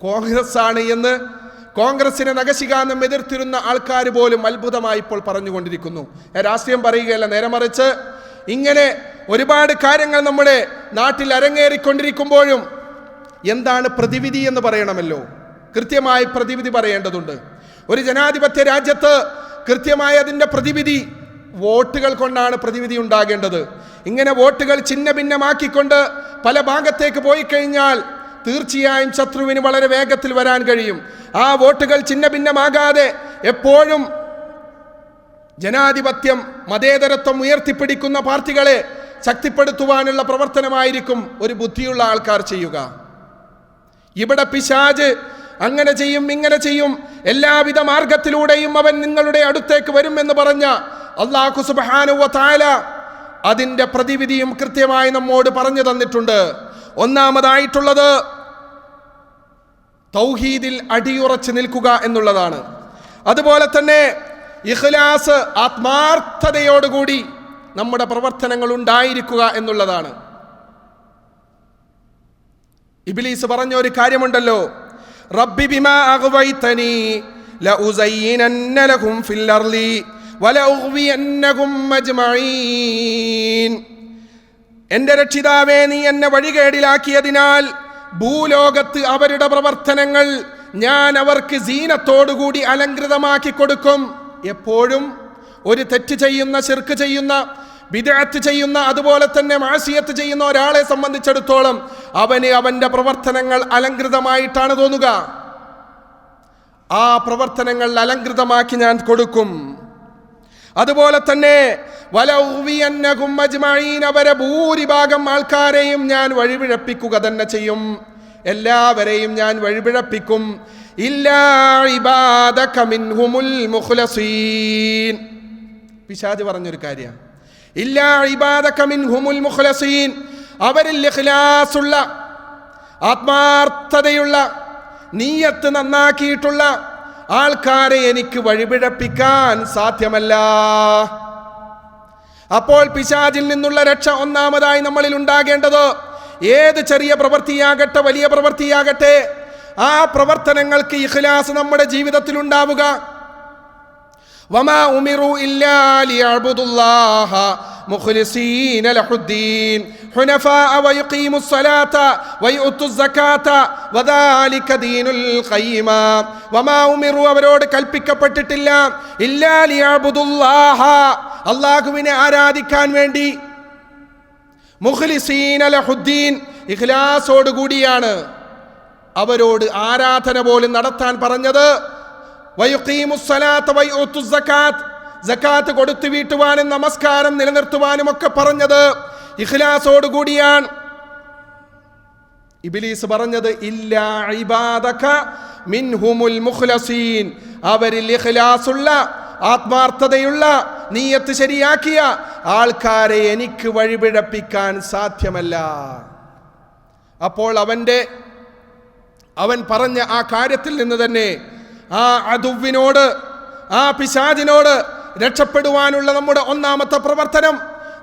കോൺഗ്രസ് ആണ് എന്ന് കോൺഗ്രസിനെ നഖശിഖാന്തം എതിർത്തിരുന്ന ആൾക്കാർ പോലും അത്ഭുതമായി ഇപ്പോൾ പറഞ്ഞുകൊണ്ടിരിക്കുന്നു. രാഷ്ട്രീയം പറയുകയല്ല, നേരെ മറിച്ച് ഇങ്ങനെ ഒരുപാട് കാര്യങ്ങൾ നമ്മുടെ നാട്ടിൽ അരങ്ങേറിക്കൊണ്ടിരിക്കുമ്പോഴും എന്താണ് പ്രതിവിധി എന്ന് പറയണമല്ലോ. കൃത്യമായി പ്രതിവിധി പറയേണ്ടതുണ്ട്. ഒരു ജനാധിപത്യ രാജ്യത്ത് കൃത്യമായി അതിൻ്റെ പ്രതിവിധി വോട്ടുകൾ കൊണ്ടാണ് പ്രതിവിധി ഉണ്ടാകേണ്ടത്. ഇങ്ങനെ വോട്ടുകൾ ഛിന്ന ഭിന്നമാക്കിക്കൊണ്ട് പല ഭാഗത്തേക്ക് പോയി കഴിഞ്ഞാൽ തീർച്ചയായും ശത്രുവിന് വളരെ വേഗത്തിൽ വരാൻ കഴിയും. ആ വോട്ടുകൾ ഛിന്ന ഭിന്നമാകാതെ എപ്പോഴും ജനാധിപത്യം, മതേതരത്വം ഉയർത്തിപ്പിടിക്കുന്ന പാർട്ടികളെ ശക്തിപ്പെടുത്തുവാനുള്ള പ്രവർത്തനമായിരിക്കും ഒരു ബുദ്ധിയുള്ള ആൾക്കാർ ചെയ്യുക. ഇവിടെ പിശാച് അങ്ങനെ ചെയ്യും, ഇങ്ങനെ ചെയ്യും, എല്ലാവിധ മാർഗത്തിലൂടെയും അവൻ നിങ്ങളുടെ അടുത്തേക്ക് വരുമെന്ന് പറഞ്ഞ അല്ലാഹു സുബ്ഹാനഹു വ തആല അതിൻ്റെ പ്രതിവിധിയും കൃത്യമായി നമ്മോട് പറഞ്ഞു തന്നിട്ടുണ്ട്. ഒന്നാമതായിട്ടുള്ളത് തൗഹീദിൽ അടിയുറച്ച് നിൽക്കുക എന്നുള്ളതാണ്. അതുപോലെ തന്നെ ഇഖ്ലാസ്, ആത്മാർത്ഥതയോടുകൂടി നമ്മുടെ പ്രവർത്തനങ്ങൾ ഉണ്ടായിരിക്കുക എന്നുള്ളതാണ്. ഇബ്ലീസ് പറഞ്ഞ ഒരു കാര്യമുണ്ടല്ലോ, റബ്ബി ബിമാ അഗ്വൈതനി ലഉസയ്യിനന്ന ലഹും ഫിൽ അർളി വലഉഗ്വിയന്നഹും അജ്മഈൻ. എൻ്റെ രക്ഷിതാവേ, നീ എന്നെ വഴികേടിലാക്കിയതിനാൽ ഭൂലോകത്ത് അവരുടെ പ്രവർത്തനങ്ങൾ ഞാൻ അവർക്ക് സീനത്തോടുകൂടി അലങ്കൃതമാക്കി കൊടുക്കും. എപ്പോഴും ഒരു തെറ്റ് ചെയ്യുന്ന, ശിർക്ക് ചെയ്യുന്ന, ബിദ്അത്ത് ചെയ്യുന്ന, അതുപോലെ തന്നെ മാസിയത്ത് ചെയ്യുന്ന ഒരാളെ സംബന്ധിച്ചിടത്തോളം അവന് അവൻ്റെ പ്രവർത്തനങ്ങൾ അലങ്കൃതമായിട്ടാണ് തോന്നുക. ആ പ്രവർത്തനങ്ങൾ അലങ്കൃതമാക്കി ഞാൻ കൊടുക്കും. അതുപോലെ തന്നെ വലഉഗ്വിയന്നഹും അജ്മഈൻ, അവരെ ഭൂരിഭാഗം ആൾക്കാരെയും ഞാൻ വഴിപിഴപ്പിക്കുക തന്നെ ചെയ്യും. എല്ലാവരെയും ഞാൻ വഴിപിഴപ്പിക്കും. ഇല്ലാ ഇബാദക മിൻഹുമുൽ മുഖ്ലസീൻ. പിശാച് പറഞ്ഞൊരു കാര്യം, ഇല്ലാ ഇബാദക മിൻഹുമുൽ മുഖ്ലസീൻ, അവരിൽ ഇഖ്ലാസുള്ള, ആത്മാർത്ഥതയുള്ള, നിയ്യത്ത് നന്നാക്കിയിട്ടുള്ള ആൾക്കാരെ എനിക്ക് വഴിപിഴപ്പിക്കാൻ സാധ്യമല്ല. അപ്പോൾ പിശാചിൽ നിന്നുള്ള രക്ഷ ഒന്നാമതായി നമ്മളിൽ ഉണ്ടാകേണ്ടത്, ഏത് ചെറിയ പ്രവൃത്തിയാകട്ടെ വലിയ പ്രവൃത്തിയാകട്ടെ, ആ പ്രവർത്തനങ്ങൾക്ക് ഇഖ്ലാസ് നമ്മുടെ ജീവിതത്തിൽ ഉണ്ടാവുക. വമാ ഉമിറു ഇല്ലാ ലിയഅബ്ദുല്ലാഹ മുഖ്ലിസീന ലഹുദ്ദീൻ ഹുനഫാഅ വയുഖീമുസ് സ്വലാത്ത വയുത്തുസ് സകാത്ത വദാലിക ദീനുൽ ഖയ്യിമ. വമാ ഉമിറു, അവരോട് കൽപ്പിക്കപ്പെട്ടിട്ടില്ല, ഇല്ലാ ലിയഅബ്ദുല്ലാഹ, അല്ലാഹുവിനെ ആരാധിക്കാൻ വേണ്ടി, മുഖ്ലിസീന ലഹുദ്ദീൻ, ഇഖ്ലാസോട് കൂടിയാണ് അവരോട് ആരാധന പോലും നടത്താൻ പറഞ്ഞത്. വയുഖീമുസ് സ്വലാത്ത വയുത്തുസ് സകാത്ത്, സകാത്ത് കൊടുത്തു വീട്ടുവാനും നമസ്കാരം നിലനിർത്തുവാനും ഒക്കെ പറഞ്ഞത് ഇഖ്ലാസോട് കൂടിയാണ്. ഇബ്ലീസ് പറഞ്ഞത് ഇല്ലാ ഇബാദക മിൻഹുമുൽ മുഖ്ലസീൻ, അവരിൽ ഇഖ്ലാസുള്ള, ആത്മാർത്ഥതയുള്ള, നിയ്യത്ത് ശരിയാക്കിയ ആൾക്കാരെ എനിക്ക് വഴിപിഴപ്പിക്കാൻ സാധ്യമല്ല. അപ്പോൾ അവൻ പറഞ്ഞ ആ കാര്യത്തിൽ നിന്ന് തന്നെ ആ അദുവിനോട്, ആ പിശാചിനോട് രക്ഷപ്പെടുവാനുള്ള നമ്മുടെ ഒന്നാമത്തെ പ്രവർത്തനം,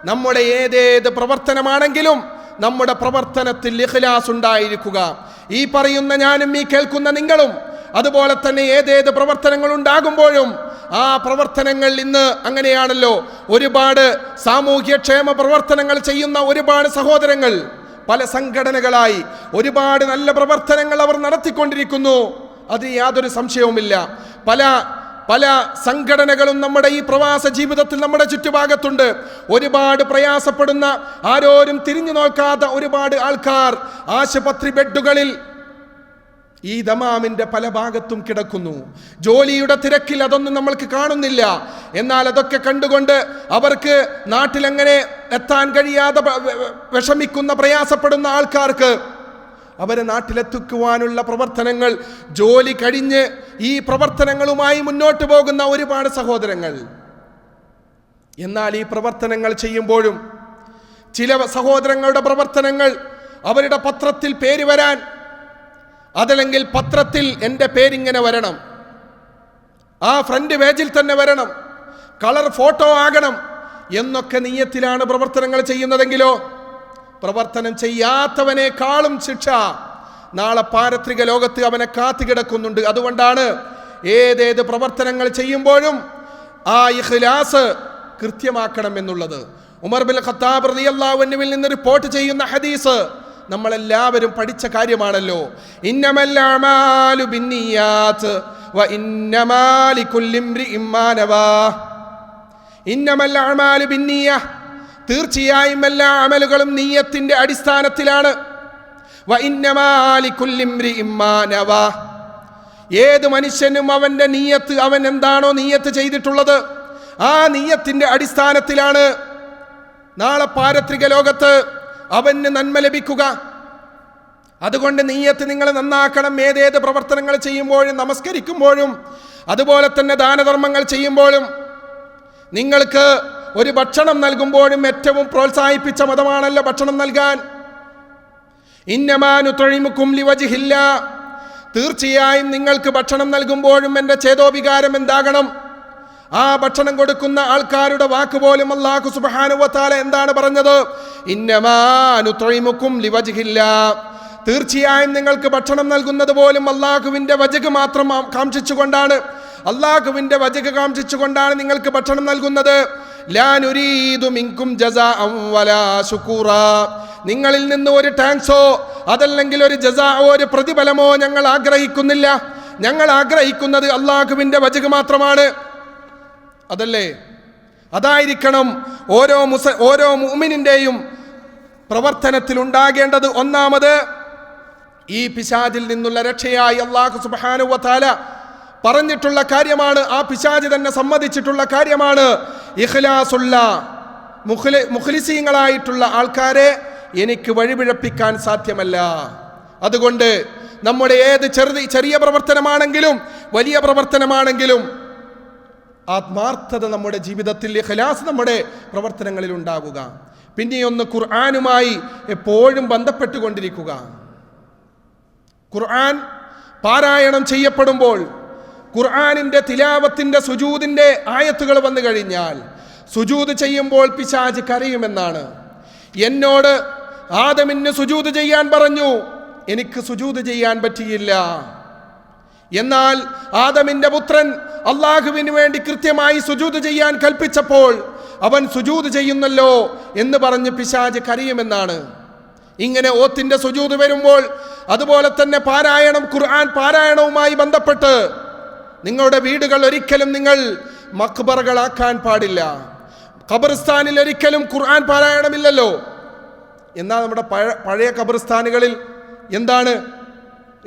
നമ്മുടെ ഏതേത് പ്രവർത്തനമാണെങ്കിലും നമ്മുടെ പ്രവർത്തനത്തിൽ ഇഖ്ലാസ് ഉണ്ടായിരിക്കുക. ഈ പറയുന്ന ഞാനും ഈ കേൾക്കുന്ന നിങ്ങളും അതുപോലെ തന്നെ ഏതേത് പ്രവർത്തനങ്ങൾ ഉണ്ടാകുമ്പോഴും ആ പ്രവർത്തനങ്ങൾ ഇന്ന് അങ്ങനെയാണല്ലോ, ഒരുപാട് സാമൂഹ്യക്ഷേമ പ്രവർത്തനങ്ങൾ ചെയ്യുന്ന ഒരുപാട് സഹോദരങ്ങൾ പല സംഘടനകളായി ഒരുപാട് നല്ല പ്രവർത്തനങ്ങൾ അവർ നടത്തിക്കൊണ്ടിരിക്കുന്നു. അത് യാതൊരു സംശയവുമില്ല. പല സംഘടനകളും നമ്മുടെ ഈ പ്രവാസ ജീവിതത്തിൽ നമ്മുടെ ചുറ്റുഭാഗത്തുണ്ട്. ഒരുപാട് പ്രയാസപ്പെടുന്ന, ആരോരും തിരിഞ്ഞു നോക്കാത്ത ഒരുപാട് ആൾക്കാർ ആശുപത്രി ബെഡുകളിൽ ഈ ദമാമിന്റെ പല ഭാഗത്തും കിടക്കുന്നു. ജോലിയുടെ തിരക്കിൽ അതൊന്നും നമ്മൾക്ക് കാണുന്നില്ല. എന്നാൽ അതൊക്കെ കണ്ടുകൊണ്ട് അവർക്ക് നാട്ടിലെങ്ങനെ എത്താൻ കഴിയാതെ വിഷമിക്കുന്ന, പ്രയാസപ്പെടുന്ന ആൾക്കാർക്ക് അവരെ നാട്ടിലെത്തിക്കുവാനുള്ള പ്രവർത്തനങ്ങൾ, ജോലി കഴിഞ്ഞ് ഈ പ്രവർത്തനങ്ങളുമായി മുന്നോട്ട് പോകുന്ന ഒരുപാട് സഹോദരങ്ങൾ. എന്നാൽ ഈ പ്രവർത്തനങ്ങൾ ചെയ്യുമ്പോഴും ചില സഹോദരങ്ങളുടെ പ്രവർത്തനങ്ങൾ അവരുടെ പത്രത്തിൽ പേര് വരാൻ, അതല്ലെങ്കിൽ പത്രത്തിൽ എൻ്റെ പേരിങ്ങനെ വരണം, ആ ഫ്രണ്ട് പേജിൽ തന്നെ വരണം, കളർ ഫോട്ടോ ആകണം എന്നൊക്കെ നിയ്യത്തിലാണ് പ്രവർത്തനങ്ങൾ ചെയ്യുന്നതെങ്കിലോ പ്രവർത്തനം ചെയ്യാത്തവനേക്കാളും ശിക്ഷ നാളെ പാരത്രിക ലോകത്ത് അവനെ കാത്തുകിടക്കുന്നുണ്ട്. അതുകൊണ്ടാണ് ഏതേത് പ്രവർത്തനങ്ങൾ ചെയ്യുമ്പോഴും ആ ഇഖ്ലാസ് കൃത്യമാക്കണം എന്നുള്ളത്. ഉമർ ബിൻ ഖത്താബ് റളിയല്ലാഹു അൻഹുവിൽ നിന്ന് റിപ്പോർട്ട് ചെയ്യുന്ന ഹദീസ് നമ്മളെല്ലാവരും പഠിച്ച കാര്യമാണല്ലോ. ഇന്നമൽ അഅമാലു ബിന്നിയാത്ത് വ ഇന്നമാ ലികുല്ലി ഇംറിഇൻ മാ നവാ. ഇന്നമൽ അഅമാലു ബിന്നിയ, തീർച്ചയായും എല്ലാ അമലുകളും നിയ്യത്തിന്റെ അടിസ്ഥാനത്തിലാണ്. വ ഇന്നമാ ലികുല്ലി ഇംറിഇൻ മാ നവാ. ഏത് മനുഷ്യനും അവന്റെ നിയ്യത്ത്, അവൻ എന്താണോ നിയ്യത്ത് ചെയ്തിട്ടുള്ളത് ആ നിയ്യത്തിന്റെ അടിസ്ഥാനത്തിലാണ് നാളെ പാരത്രിക ലോകത്ത് അവന് നന്മ ലഭിക്കുക. അതുകൊണ്ട് നിയ്യത്ത് നിങ്ങൾ നന്നാക്കണം. ഏതേത് പ്രവർത്തനങ്ങൾ ചെയ്യുമ്പോഴും, നമസ്കരിക്കുമ്പോഴും, അതുപോലെ തന്നെ ദാനധർമ്മങ്ങൾ ചെയ്യുമ്പോഴും, നിങ്ങൾക്ക് ഒരു ഭക്ഷണം നൽകുമ്പോഴും ഏറ്റവും പ്രോത്സാഹിപ്പിച്ച മതമാണല്ലോ ഭക്ഷണം നൽകാൻ. ഇന്നമാ നുത്ഇമുകും ലിവജ്ഹില്ലാ. തീർച്ചയായും നിങ്ങൾക്ക് ഭക്ഷണം നൽകുമ്പോഴും എൻ്റെ ചേതോവികാരം എന്താകണം? ആ ഭക്ഷണം കൊടുക്കുന്ന ആൾക്കാരുടെ വാക്ക് പോലും അല്ലാഹു സുബ്ഹാനഹു വ തആല എന്താണ് പറഞ്ഞത്? ഇന്നമാ നുത്ഇമുകും ലിവജ്ഹില്ലാ. തീർച്ചയായും നിങ്ങൾക്ക് ഭക്ഷണം നൽകുന്നത് പോലും അല്ലാഹുവിൻ്റെ വജ്ഹ് മാത്രം കാംക്ഷിച്ചുകൊണ്ടാണ്, അല്ലാഹുവിൻ്റെ വജ്ഹ് കാംക്ഷിച്ചുകൊണ്ടാണ് നിങ്ങൾക്ക് ഭക്ഷണം നൽകുന്നത്. ലാ നുരീദു മിൻകും ജസാഅൻ വലാ ശുകൂറാ. നിങ്ങളിൽ നിന്ന് ഒരു ടാങ്ക്സോ അതല്ലെങ്കിൽ ഒരു ജസാഅോ ഒരു പ്രതിഫലമോ ഞങ്ങൾ ആഗ്രഹിക്കുന്നില്ല. ഞങ്ങൾ ആഗ്രഹിക്കുന്നത് അല്ലാഹുവിൻ്റെ വജ്ഹ് മാത്രമാണ്. അതല്ലേ, അതായിരിക്കണം ഓരോ മുഅ്മിനിന്റെയും പ്രവർത്തനത്തിൽ ഉണ്ടാകേണ്ടത്. ഒന്നാമത് ഈ പിശാചിൽ നിന്നുള്ള രക്ഷയായി അല്ലാഹു സുബ്ഹാനഹു വ തആല പറഞ്ഞിട്ടുള്ള കാര്യമാണ്, ആ പിശാച് തന്നെ സമ്മതിച്ചിട്ടുള്ള കാര്യമാണ്. ഇഖ്ലാസുള്ള മുഖ്ലിസീങ്ങളായിട്ടുള്ള ആൾക്കാരെ എനിക്ക് വഴിപിഴപ്പിക്കാൻ സാധ്യമല്ല. അതുകൊണ്ട് നമ്മുടെ ഏത് ചെറിയ പ്രവർത്തനമാണെങ്കിലും വലിയ പ്രവർത്തനമാണെങ്കിലും ആത്മാർത്ഥത നമ്മുടെ ജീവിതത്തിൽ, ഇഖ്ലാസ് നമ്മുടെ പ്രവർത്തനങ്ങളിൽ ഉണ്ടാകുക. പിന്നെയൊന്ന് ഖുർആനുമായി എപ്പോഴും ബന്ധപ്പെട്ടുകൊണ്ടിരിക്കുക. ഖുർആൻ പാരായണം ചെയ്യപ്പെടുമ്പോൾ, ഖുർആനിന്റെ തിലാവത്തിന്റെ സുജൂദിന്റെ ആയത്തുകൾ വന്നു കഴിഞ്ഞാൽ, സുജൂദ് ചെയ്യുമ്പോൾ പിശാച് കരയുമെന്നാണ്. എന്നോട് ആദമിന് സുജൂദ് ചെയ്യാൻ പറഞ്ഞു, എനിക്ക് സുജൂദ് ചെയ്യാൻ പറ്റിയില്ല. എന്നാൽ ആദമിന്റെ പുത്രൻ അള്ളാഹുവിന് വേണ്ടി കൃത്യമായി സുജൂദ് ചെയ്യാൻ കൽപ്പിച്ചപ്പോൾ അവൻ സുജൂദ് ചെയ്യുന്നല്ലോ എന്ന് പറഞ്ഞ് പിശാച് കരയുമെന്നാണ്. ഇങ്ങനെ ഓത്തിന്റെ സുജൂദ് വരുമ്പോൾ, അതുപോലെ തന്നെ പാരായണം, ഖുർആൻ പാരായണവുമായി ബന്ധപ്പെട്ട് നിങ്ങളുടെ വീടുകൾ ഒരിക്കലും നിങ്ങൾ മഖ്ബറകളാക്കാൻ പാടില്ല. ഖബർസ്ഥാനിൽ ഒരിക്കലും ഖുർആൻ പാരായണമില്ലല്ലോ. എന്നാൽ നമ്മുടെ പഴയ ഖബർസ്ഥാനുകളിൽ എന്താണ്,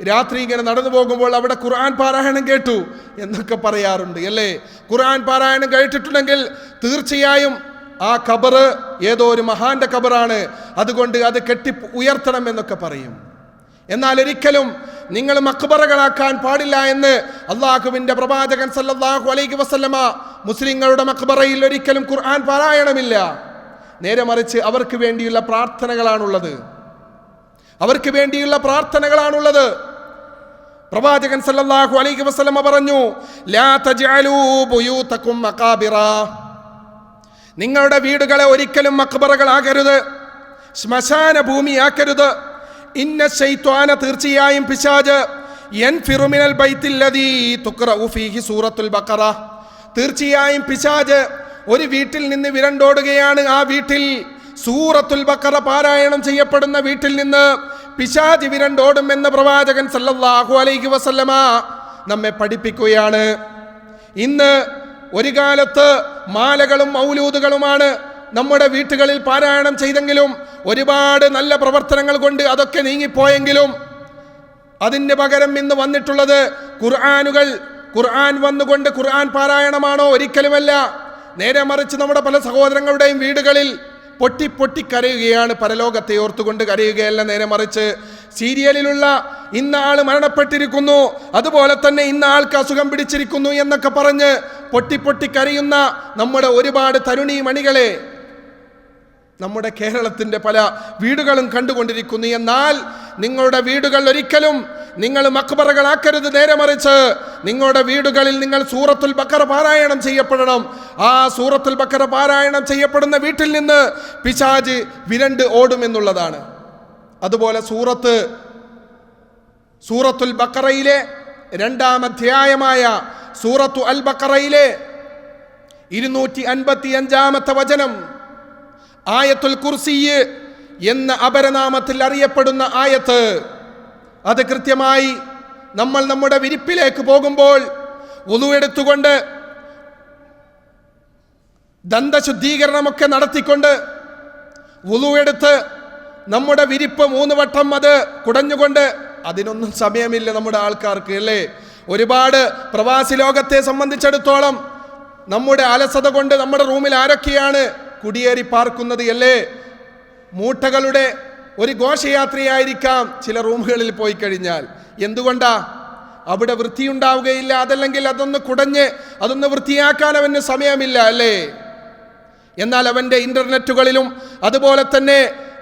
രാത്രി ഇങ്ങനെ നടന്നു പോകുമ്പോൾ അവിടെ ഖുർആൻ പാരായണം കേട്ടു എന്നൊക്കെ പറയാറുണ്ട് അല്ലേ. ഖുർആൻ പാരായണം കേട്ടിട്ടുണ്ടെങ്കിൽ തീർച്ചയായും ആ ഖബർ ഏതോ ഒരു മഹാന്റെ ഖബറാണ്, അതുകൊണ്ട് അത് കെട്ടി ഉയർത്തണം എന്നൊക്കെ പറയും. എന്നാൽ ഒരിക്കലും നിങ്ങൾ മഖ്ബറകളാക്കാൻ പാടില്ല എന്ന് അള്ളാഹുവിന്റെ പ്രവാചകൻ സല്ലല്ലാഹു അലൈഹി വസല്ലമ മുസ്ലിങ്ങളുടെ മഖ്ബറയിൽ ഒരിക്കലും ഖുർആൻ പാരായണമില്ല. നേരെ മറിച്ച് അവർക്ക് വേണ്ടിയുള്ള പ്രാർത്ഥനകളാണുള്ളത്, അവർക്ക് വേണ്ടിയുള്ള പ്രാർത്ഥനകളാണുള്ളത്. പ്രവാചകൻ സല്ലല്ലാഹു അലൈഹി വസല്ലമ പറഞ്ഞു, ലാ തജ്അലൂ ബുയൂതകും മഖാബിറ. നിങ്ങളുടെ വീടുകളെ ഒരിക്കലും മഖ്ബറകളാകരുത്, ശ്മശാന ഭൂമിയാക്കരുത്. ഇന്ന ശൈത്വാന, തീർച്ചയായും പിശാച്, യൻഫിറു മിനൽ ബൈത്തില്ലദീ തുഖ്റഉ ഫീഹി സൂറത്തുൽ ബഖറ. തീർച്ചയായും പിശാച് ഒരു വീട്ടിൽ നിന്ന് വിരണ്ടോടുകയാണ്. ആ വീട്ടിൽ സൂറത്തുൽ ബഖറ പാരായണം ചെയ്യപ്പെടുന്ന വീട്ടിൽ നിന്ന് പിശാച് വിരണ്ടോടും എന്ന് പ്രവാചകൻ സല്ലല്ലാഹു അലൈഹി വസല്ലമ നമ്മെ പഠിപ്പിക്കുകയാണ്. ഇന്ന് ഒരു കാലത്ത് മാലകളും മൗലൂദുകളുമാണ് നമ്മുടെ വീട്ടുകളിൽ പാരായണം ചെയ്തെങ്കിലും ഒരുപാട് നല്ല പ്രവർത്തനങ്ങൾ കൊണ്ട് അതൊക്കെ നീങ്ങിപ്പോയെങ്കിലും അതിന് പകരം ഇന്ന് വന്നിട്ടുള്ളത് ഖുർആൻ വന്നുകൊണ്ട് ഖുർആൻ പാരായണമാണോ? ഒരിക്കലുമല്ല. നേരെ മറിച്ച് നമ്മുടെ പല സഹോദരങ്ങളുടെയും വീടുകളിൽ പൊട്ടി കരയുകയാണ്. പരലോകത്തെ ഓർത്തുകൊണ്ട് കരയുകയല്ല, നേരെ മറിച്ച് സീരിയലിലുള്ള ഇന്ന ആൾ മരണപ്പെട്ടിരിക്കുന്നു, അതുപോലെ തന്നെ ഇന്ന ആൾക്ക് അസുഖം പിടിച്ചിരിക്കുന്നു എന്നൊക്കെ പറഞ്ഞ് പൊട്ടി കരയുന്ന നമ്മുടെ ഒരുപാട് തരുണീ മണികളെ നമ്മുടെ കേരളത്തിൻ്റെ പല വീടുകളും കണ്ടുകൊണ്ടിരിക്കുന്നു. എന്നാൽ നിങ്ങളുടെ വീടുകൾ ഒരിക്കലും നിങ്ങൾ മക്ബറകളാക്കരുത്. നേരെ മറിച്ച് നിങ്ങളുടെ വീടുകളിൽ നിങ്ങൾ സൂറത്തുൽ ബഖറ പാരായണം ചെയ്യപ്പെടണം. ആ സൂറത്തുൽ ബഖറ പാരായണം ചെയ്യപ്പെടുന്ന വീട്ടിൽ നിന്ന് പിശാച് വിരണ്ട് ഓടുമെന്നുള്ളതാണ്. അതുപോലെ സൂറത്തുൽ ബഖറയിലെ 2-ാം അധ്യായമായ സൂറത്തു അൽ ബഖറയിലെ 255-ാമത്തെ വചനം, ആയത്തുൽ കുർസി എന്ന അപരനാമത്തിൽ അറിയപ്പെടുന്ന ആയത്ത്, അത് കൃത്യമായി നമ്മൾ നമ്മുടെ വിരിപ്പിലേക്ക് പോകുമ്പോൾ വുളു എടുത്തുകൊണ്ട് ദന്തശുദ്ധീകരണമൊക്കെ നടത്തിക്കൊണ്ട് വുളു എടുത്ത് നമ്മുടെ വിരിപ്പ് 3 വട്ടം അത് കുടഞ്ഞുകൊണ്ട്, അതിനൊന്നും സമയമില്ല നമ്മുടെ ആൾക്കാർക്ക് അല്ലേ. ഒരുപാട് പ്രവാസി ലോകത്തെ സംബന്ധിച്ചിടത്തോളം നമ്മുടെ അലസത കൊണ്ട് നമ്മുടെ റൂമിൽ ആരൊക്കെയാണ് കുടിയേറി പാർക്കുന്നത് അല്ലേ. മൂട്ടകളുടെ ഒരു ഘോഷയാത്രയായിരിക്കാം ചില റൂമുകളിൽ പോയി കഴിഞ്ഞാൽ. എന്തുകൊണ്ടാ? അവിടെ വൃത്തിയുണ്ടാവുകയില്ല, അതല്ലെങ്കിൽ അതൊന്ന് കുടഞ്ഞ് അതൊന്ന് വൃത്തിയാക്കാൻ അവന് സമയമില്ല അല്ലേ. എന്നാൽ അവൻ്റെ ഇൻ്റർനെറ്റുകളിലും അതുപോലെ തന്നെ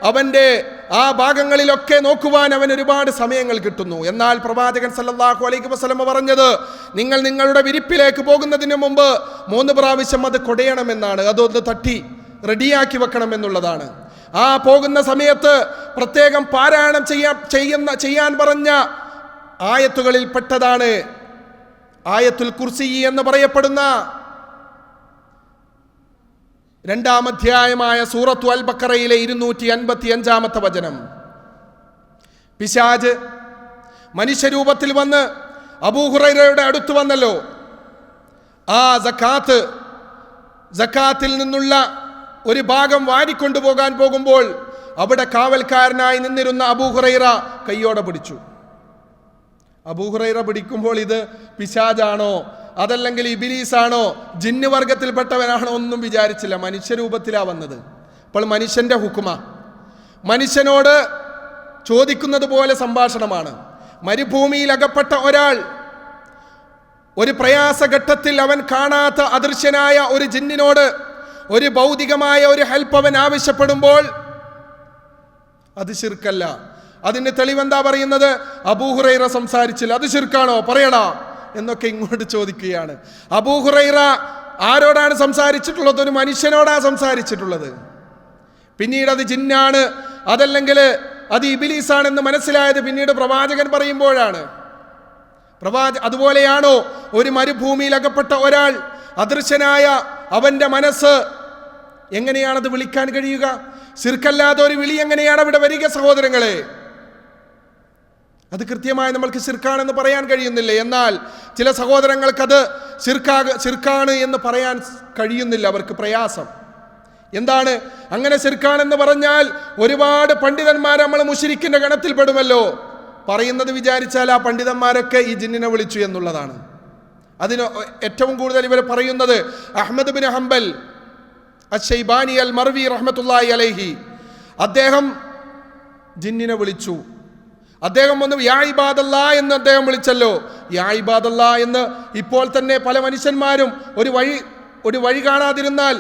അവൻ്റെ ആ ഭാഗങ്ങളിലൊക്കെ നോക്കുവാൻ അവൻ ഒരുപാട് സമയങ്ങൾ കിട്ടുന്നു. എന്നാൽ പ്രവാചകൻ സല്ലല്ലാഹു അലൈഹി വസല്ലം പറഞ്ഞത്, നിങ്ങൾ നിങ്ങളുടെ വിരിപ്പിലേക്ക് പോകുന്നതിന് മുമ്പ് 3 പ്രാവശ്യം അത് കൊടയണമെന്നാണ്. അതൊന്ന് തട്ടി റെഡിയാക്കി വെക്കണം എന്നുള്ളതാണ്. ആ പോകുന്ന സമയത്ത് പ്രത്യേകം പാരായണം ചെയ്യാൻ പറഞ്ഞ ആയത്തുകളിൽ പെട്ടതാണ് ആയത്തുൽ കുർസി എന്ന് പറയപ്പെടുന്ന 2-ാം അധ്യായമായ സൂറത്തു അൽ ബഖറയിലെ 255-ാമത്തെ വചനം. പിശാച് മനുഷ്യരൂപത്തിൽ വന്ന് അബൂ ഹുറൈറയുടെ അടുത്ത് വന്നല്ലോ. ആ സക്കാത്തിൽ നിന്നുള്ള ഒരു ഭാഗം വാരിക്കൊണ്ടുപോകാൻ പോകുമ്പോൾ അവിടെ കാവൽക്കാരനായി നിന്നിരുന്ന അബൂ ഹുറൈറ കയ്യോടെ പിടിച്ചു. അബൂ ഹുറൈറ പിടിക്കുമ്പോൾ ഇത് പിശാചാണോ അതല്ലെങ്കിൽ ഇബിലീസാണോ ജിന്ന് വർഗത്തിൽപ്പെട്ടവനാണോ ഒന്നും വിചാരിച്ചില്ല. മനുഷ്യരൂപത്തിലാണ് വന്നത്. അപ്പോൾ മനുഷ്യൻ്റെ ഹുക്കുമ, മനുഷ്യനോട് ചോദിക്കുന്നത് പോലെ സംഭാഷണമാണ്. മരുഭൂമിയിൽ അകപ്പെട്ട ഒരാൾ ഒരു പ്രയാസഘട്ടത്തിൽ അവൻ കാണാത്ത അദൃശ്യനായ ഒരു ജിന്നിനോട് ഒരു ഭൗതികമായ ഒരു ഹെൽപ്പ് അവൻ ആവശ്യപ്പെടുമ്പോൾ അത് ശിർക്കല്ല. അതിന് തെളിവെന്താ പറയുന്നത്? അബൂ ഹുറൈറ സംസാരിച്ചില്ല, അത് ശിർക്കാണോ പറയടാ എന്നൊക്കെ ഇങ്ങോട്ട് ചോദിക്കുകയാണ്. അബൂ ഹുറൈറ ആരോടാണ് സംസാരിച്ചിട്ടുള്ളത്? ഒരു മനുഷ്യനോടാണ് സംസാരിച്ചിട്ടുള്ളത്. പിന്നീട് അത് ജിന്നാണ് അതല്ലെങ്കിൽ അത് ഇബിലീസാണെന്ന് മനസ്സിലായത് പിന്നീട് പ്രവാചകൻ പറയുമ്പോഴാണ്. അതുപോലെയാണോ ഒരു മരുഭൂമിയിൽ അകപ്പെട്ട ഒരാൾ അദൃശ്യനായ അവൻ്റെ മനസ്സ് എങ്ങനെയാണത് വിളിക്കാൻ കഴിയുക? ശിർക്കല്ലാതെ ഒരു വിളി എങ്ങനെയാണ് അവിടെ വരിക സഹോദരങ്ങളെ? അത് കൃത്യമായി നമ്മൾക്ക് ശിർക്കാണെന്ന് പറയാൻ കഴിയുന്നില്ല. എന്നാൽ ചില സഹോദരങ്ങൾക്കത് ശിർക്കാണ് എന്ന് പറയാൻ കഴിയുന്നില്ല, അവർക്ക് പ്രയാസം. എന്താണ് അങ്ങനെ ശിർക്കാണെന്ന് പറഞ്ഞാൽ? ഒരുപാട് പണ്ഡിതന്മാർ നമ്മൾ മുശ്രിക്കിന്റെ ഗണത്തിൽ പെടുമല്ലോ. പറയുന്നത് വിചാരിച്ചാൽ ആ പണ്ഡിതന്മാരൊക്കെ ഈ ജിന്നിനെ വിളിച്ചു എന്നുള്ളതാണ്. അതിന് ഏറ്റവും കൂടുതൽ ഇവർ പറയുന്നത് അഹ്മദ് ബിൻ ഹംബൽ അശ്ശൈബാനി അൽ മർവി റഹ്മത്തുള്ളാഹി അലൈഹി, അദ്ദേഹം ജിന്നിനെ വിളിച്ചു. അദ്ദേഹം വന്ന് യാ ഇബാദല്ലാ എന്ന് അദ്ദേഹം വിളിച്ചല്ലോ. യാ ഇബാദല്ലാ എന്ന് ഇപ്പോൾ തന്നെ പല മനുഷ്യന്മാരും ഒരു വഴി കാണാതിരുന്നാൽ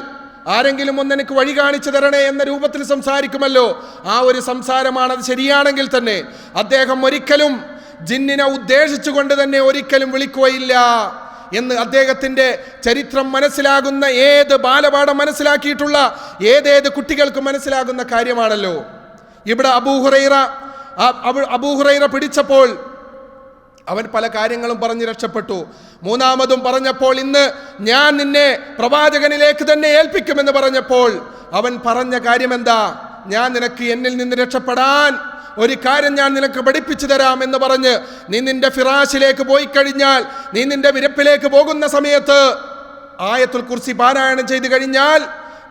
ആരെങ്കിലും ഒന്നെനിക്ക് വഴി കാണിച്ചു തരണേ എന്ന രൂപത്തിൽ സംസാരിക്കുമല്ലോ. ആ ഒരു സംസാരമാണ്. അത് ശരിയാണെങ്കിൽ തന്നെ അദ്ദേഹം ഒരിക്കലും ജിന്നിനെ ഉദ്ദേശിച്ചുകൊണ്ട് തന്നെ ഒരിക്കലും വിളിക്കുകയില്ല എന്ന് അദ്ദേഹത്തിൻ്റെ ചരിത്രം മനസ്സിലാകുന്ന ഏത് ബാലപാഠം മനസ്സിലാക്കിയിട്ടുള്ള ഏതേത് കുട്ടികൾക്കും മനസ്സിലാകുന്ന കാര്യമാണല്ലോ. ഇവിടെ അബൂ ഹുറൈറ പിടിച്ചപ്പോൾ അവൻ പല കാര്യങ്ങളും പറഞ്ഞ് രക്ഷപ്പെട്ടു. മൂന്നാമതും പറഞ്ഞപ്പോൾ ഇന്ന് ഞാൻ നിന്നെ പ്രവാചകനിലേക്ക് തന്നെ ഏൽപ്പിക്കുമെന്ന് പറഞ്ഞപ്പോൾ അവൻ പറഞ്ഞ കാര്യം എന്താ? ഞാൻ നിനക്ക് എന്നിൽ നിന്ന് രക്ഷപ്പെടാൻ ഒരു കാര്യം ഞാൻ നിനക്ക് പഠിപ്പിച്ചു തരാം എന്ന് പറഞ്ഞ് നീ നിന്റെ ഫിറാശിലേക്ക് പോയി കഴിഞ്ഞാൽ, നീ നിന്റെ വിരപ്പിലേക്ക് പോകുന്ന സമയത്ത് ആയത്തുൽ കുർസി പാരായണം ചെയ്തു കഴിഞ്ഞാൽ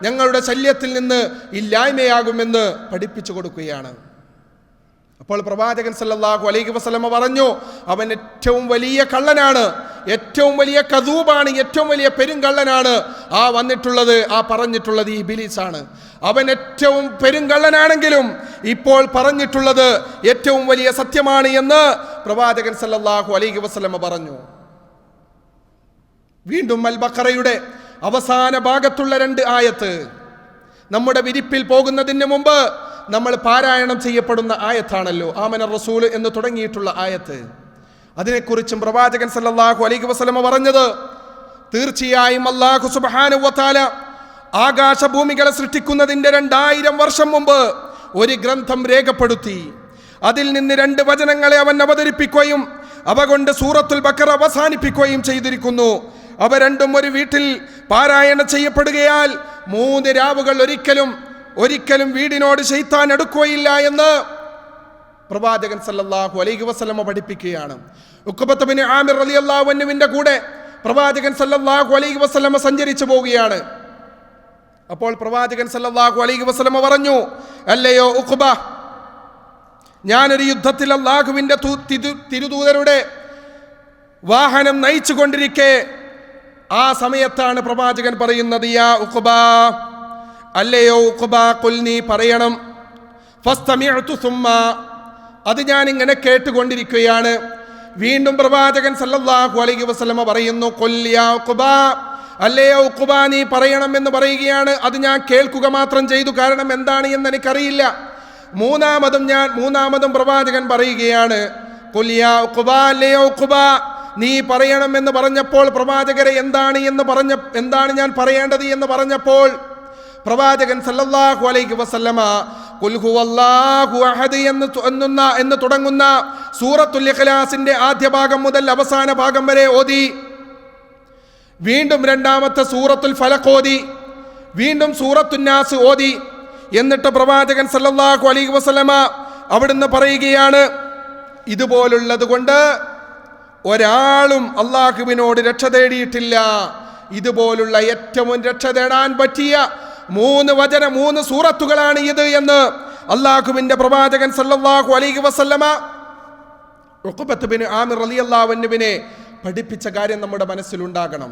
ഞങ്ങളുടെ ശല്യത്തിൽ നിന്ന് ഇല്ലായ്മയാകുമെന്ന് പഠിപ്പിച്ചു കൊടുക്കുകയാണ്. അപ്പോൾ പ്രവാചകൻ സല്ലല്ലാഹു അലൈഹി വസല്ലമ പറഞ്ഞു, അവൻ ഏറ്റവും വലിയ കള്ളനാണ്, ഏറ്റവും വലിയ കദൂബാണ്, ഏറ്റവും വലിയ പെരുങ്കള്ളനാണ്. ആ പറഞ്ഞിട്ടുള്ളത് ഈ ഇബ്ലീസാണ്. അവൻ ഏറ്റവും പെരുങ്കള്ളനാണെങ്കിലും ഇപ്പോൾ പറഞ്ഞിട്ടുള്ളത് ഏറ്റവും വലിയ സത്യമാണ് എന്ന് പ്രവാചകൻ സല്ലല്ലാഹു അലൈഹി വസല്ലമ പറഞ്ഞു. വീണ്ടും അൽ ബഖറയുടെ അവസാന ഭാഗത്തുള്ള 2 ആയത്ത് നമ്മുടെ വിരിപ്പിൽ പോകുന്നതിന് മുമ്പ് നമ്മൾ പാരായണം ചെയ്യപ്പെടുന്ന ആയത്താണല്ലോ, ആമന റസൂൽ എന്ന് തുടങ്ങിയിട്ടുള്ള ആയത്ത്. അതിനെക്കുറിച്ചും പ്രവാചകൻ സല്ലല്ലാഹു അലൈഹി വസല്ലമ പറഞ്ഞത്, തീർച്ചയായും അല്ലാഹു സുബ്ഹാനഹു വ തആല ആകാശഭൂമികളെ സൃഷ്ടിക്കുന്നതിന്റെ 2000 വർഷം മുമ്പ് ഒരു ഗ്രന്ഥം രേഖപ്പെടുത്തി. അതിൽ നിന്ന് 2 വചനങ്ങളെ അവൻ അവതരിപ്പിക്കുകയും അവ കൊണ്ട് സൂറത്തുൽ ബഖറ അവസാനിപ്പിക്കുകയും ചെയ്തിരിക്കുന്നു. അവ രണ്ടും ഒരു വീട്ടിൽ പാരായണം ചെയ്യപ്പെടുകയാൽ 3 രാവുകൾ ഒരിക്കലും വീടിനോട് ശൈത്താൻ അടുക്കുകയില്ല എന്ന് പ്രവാചകൻ സല്ലല്ലാഹു അലൈഹി വസല്ലമ പഠിപ്പിക്കുകയാണ്. ഉഖബത്ത് ബിൻ ആമിർ റളിയല്ലാഹു അൻഹുവിന്റെ കൂടെ പ്രവാചകൻ സല്ലല്ലാഹു അലൈഹി വസല്ലമ സഞ്ചരിച്ചു പോവുകയാണ്. അപ്പോൾ പ്രവാചകൻ സല്ലല്ലാഹു അലൈഹി വസല്ലമ പറഞ്ഞു, അല്ലയോ ഉഖബ, ഞാനൊരു യുദ്ധത്തിൽ അല്ലാഹുവിന്റെ തിരുദൂതരുടെ വാഹനം നയിച്ചു കൊണ്ടിരിക്കെ ആ സമയത്താണ് പ്രവാചകൻ പറയുന്നത്, യാ ഉഖബ, അല്ലയോ ഉഖബ, ഖുൽ, നീ പറയണം. ഫസ്തമിഅതു സുമ്മ, അത് ഞാൻ ഇങ്ങനെ കേട്ടുകൊണ്ടിരിക്കുകയാണ്. വീണ്ടും പ്രവാചകൻ സല്ലല്ലാഹു അലൈഹി വസല്ലമ പറയുന്നു, ഖുൽ യാ ഉഖബ, അല്ലയോ ഉഖബ, നീ പറയണം എന്ന് പറയുകയാണ്. അത് ഞാൻ കേൾക്കുക മാത്രം ചെയ്തു, കാരണം എന്താണ് എന്ന് എനിക്കറിയില്ല. മൂന്നാമതും പ്രവാചകൻ പറയുകയാണ്, ഖുൽ യാ ഉഖബ, അല്ലയോ ഉഖബ, നീ പറയണം എന്ന് പറഞ്ഞപ്പോൾ പ്രവാചകരെ എന്താണ് ഞാൻ പറയേണ്ടത് എന്ന് പറഞ്ഞപ്പോൾ പ്രവാചകൻ സല്ലല്ലാഹു അലൈഹി വസല്ലമ ഖുൽ ഹുവല്ലാഹു അഹദ് എന്ന് തുടങ്ങുന്ന സൂറത്തുൽ ഇഖ്ലാസിന്റെ ആദ്യ ഭാഗം മുതൽ അവസാന ഭാഗം വരെ ഓതി. വീണ്ടും 2ാമത്തെ സൂറത്തുൽ ഫലഖ് ഓതി. വീണ്ടും സൂറത്തുൻ നാസ് ഓതി. എന്നിട്ട് പ്രവാചകൻ സല്ലല്ലാഹു അലൈഹി വസല്ലമ അവിടുന്ന് പറയുകയാണ്, ഇതുപോലുള്ളത് കൊണ്ട് ഒരാളും അള്ളാഹുവിനോട് രക്ഷ തേടിയിട്ടില്ല. ഇതുപോലുള്ള ഏറ്റവും രക്ഷ തേടാൻ പറ്റിയ 3 സൂറത്തുകളാണ് ഇത് എന്ന് അള്ളാഹുവിന്റെ പ്രവാചകൻ സല്ലല്ലാഹു അലൈഹി വസല്ലമ ഉഖബത്ത് ബിൻ ആമിർ റളിയല്ലാഹു അൻഹുവിനെ പഠിപ്പിച്ച കാര്യം നമ്മുടെ മനസ്സിലുണ്ടാകണം.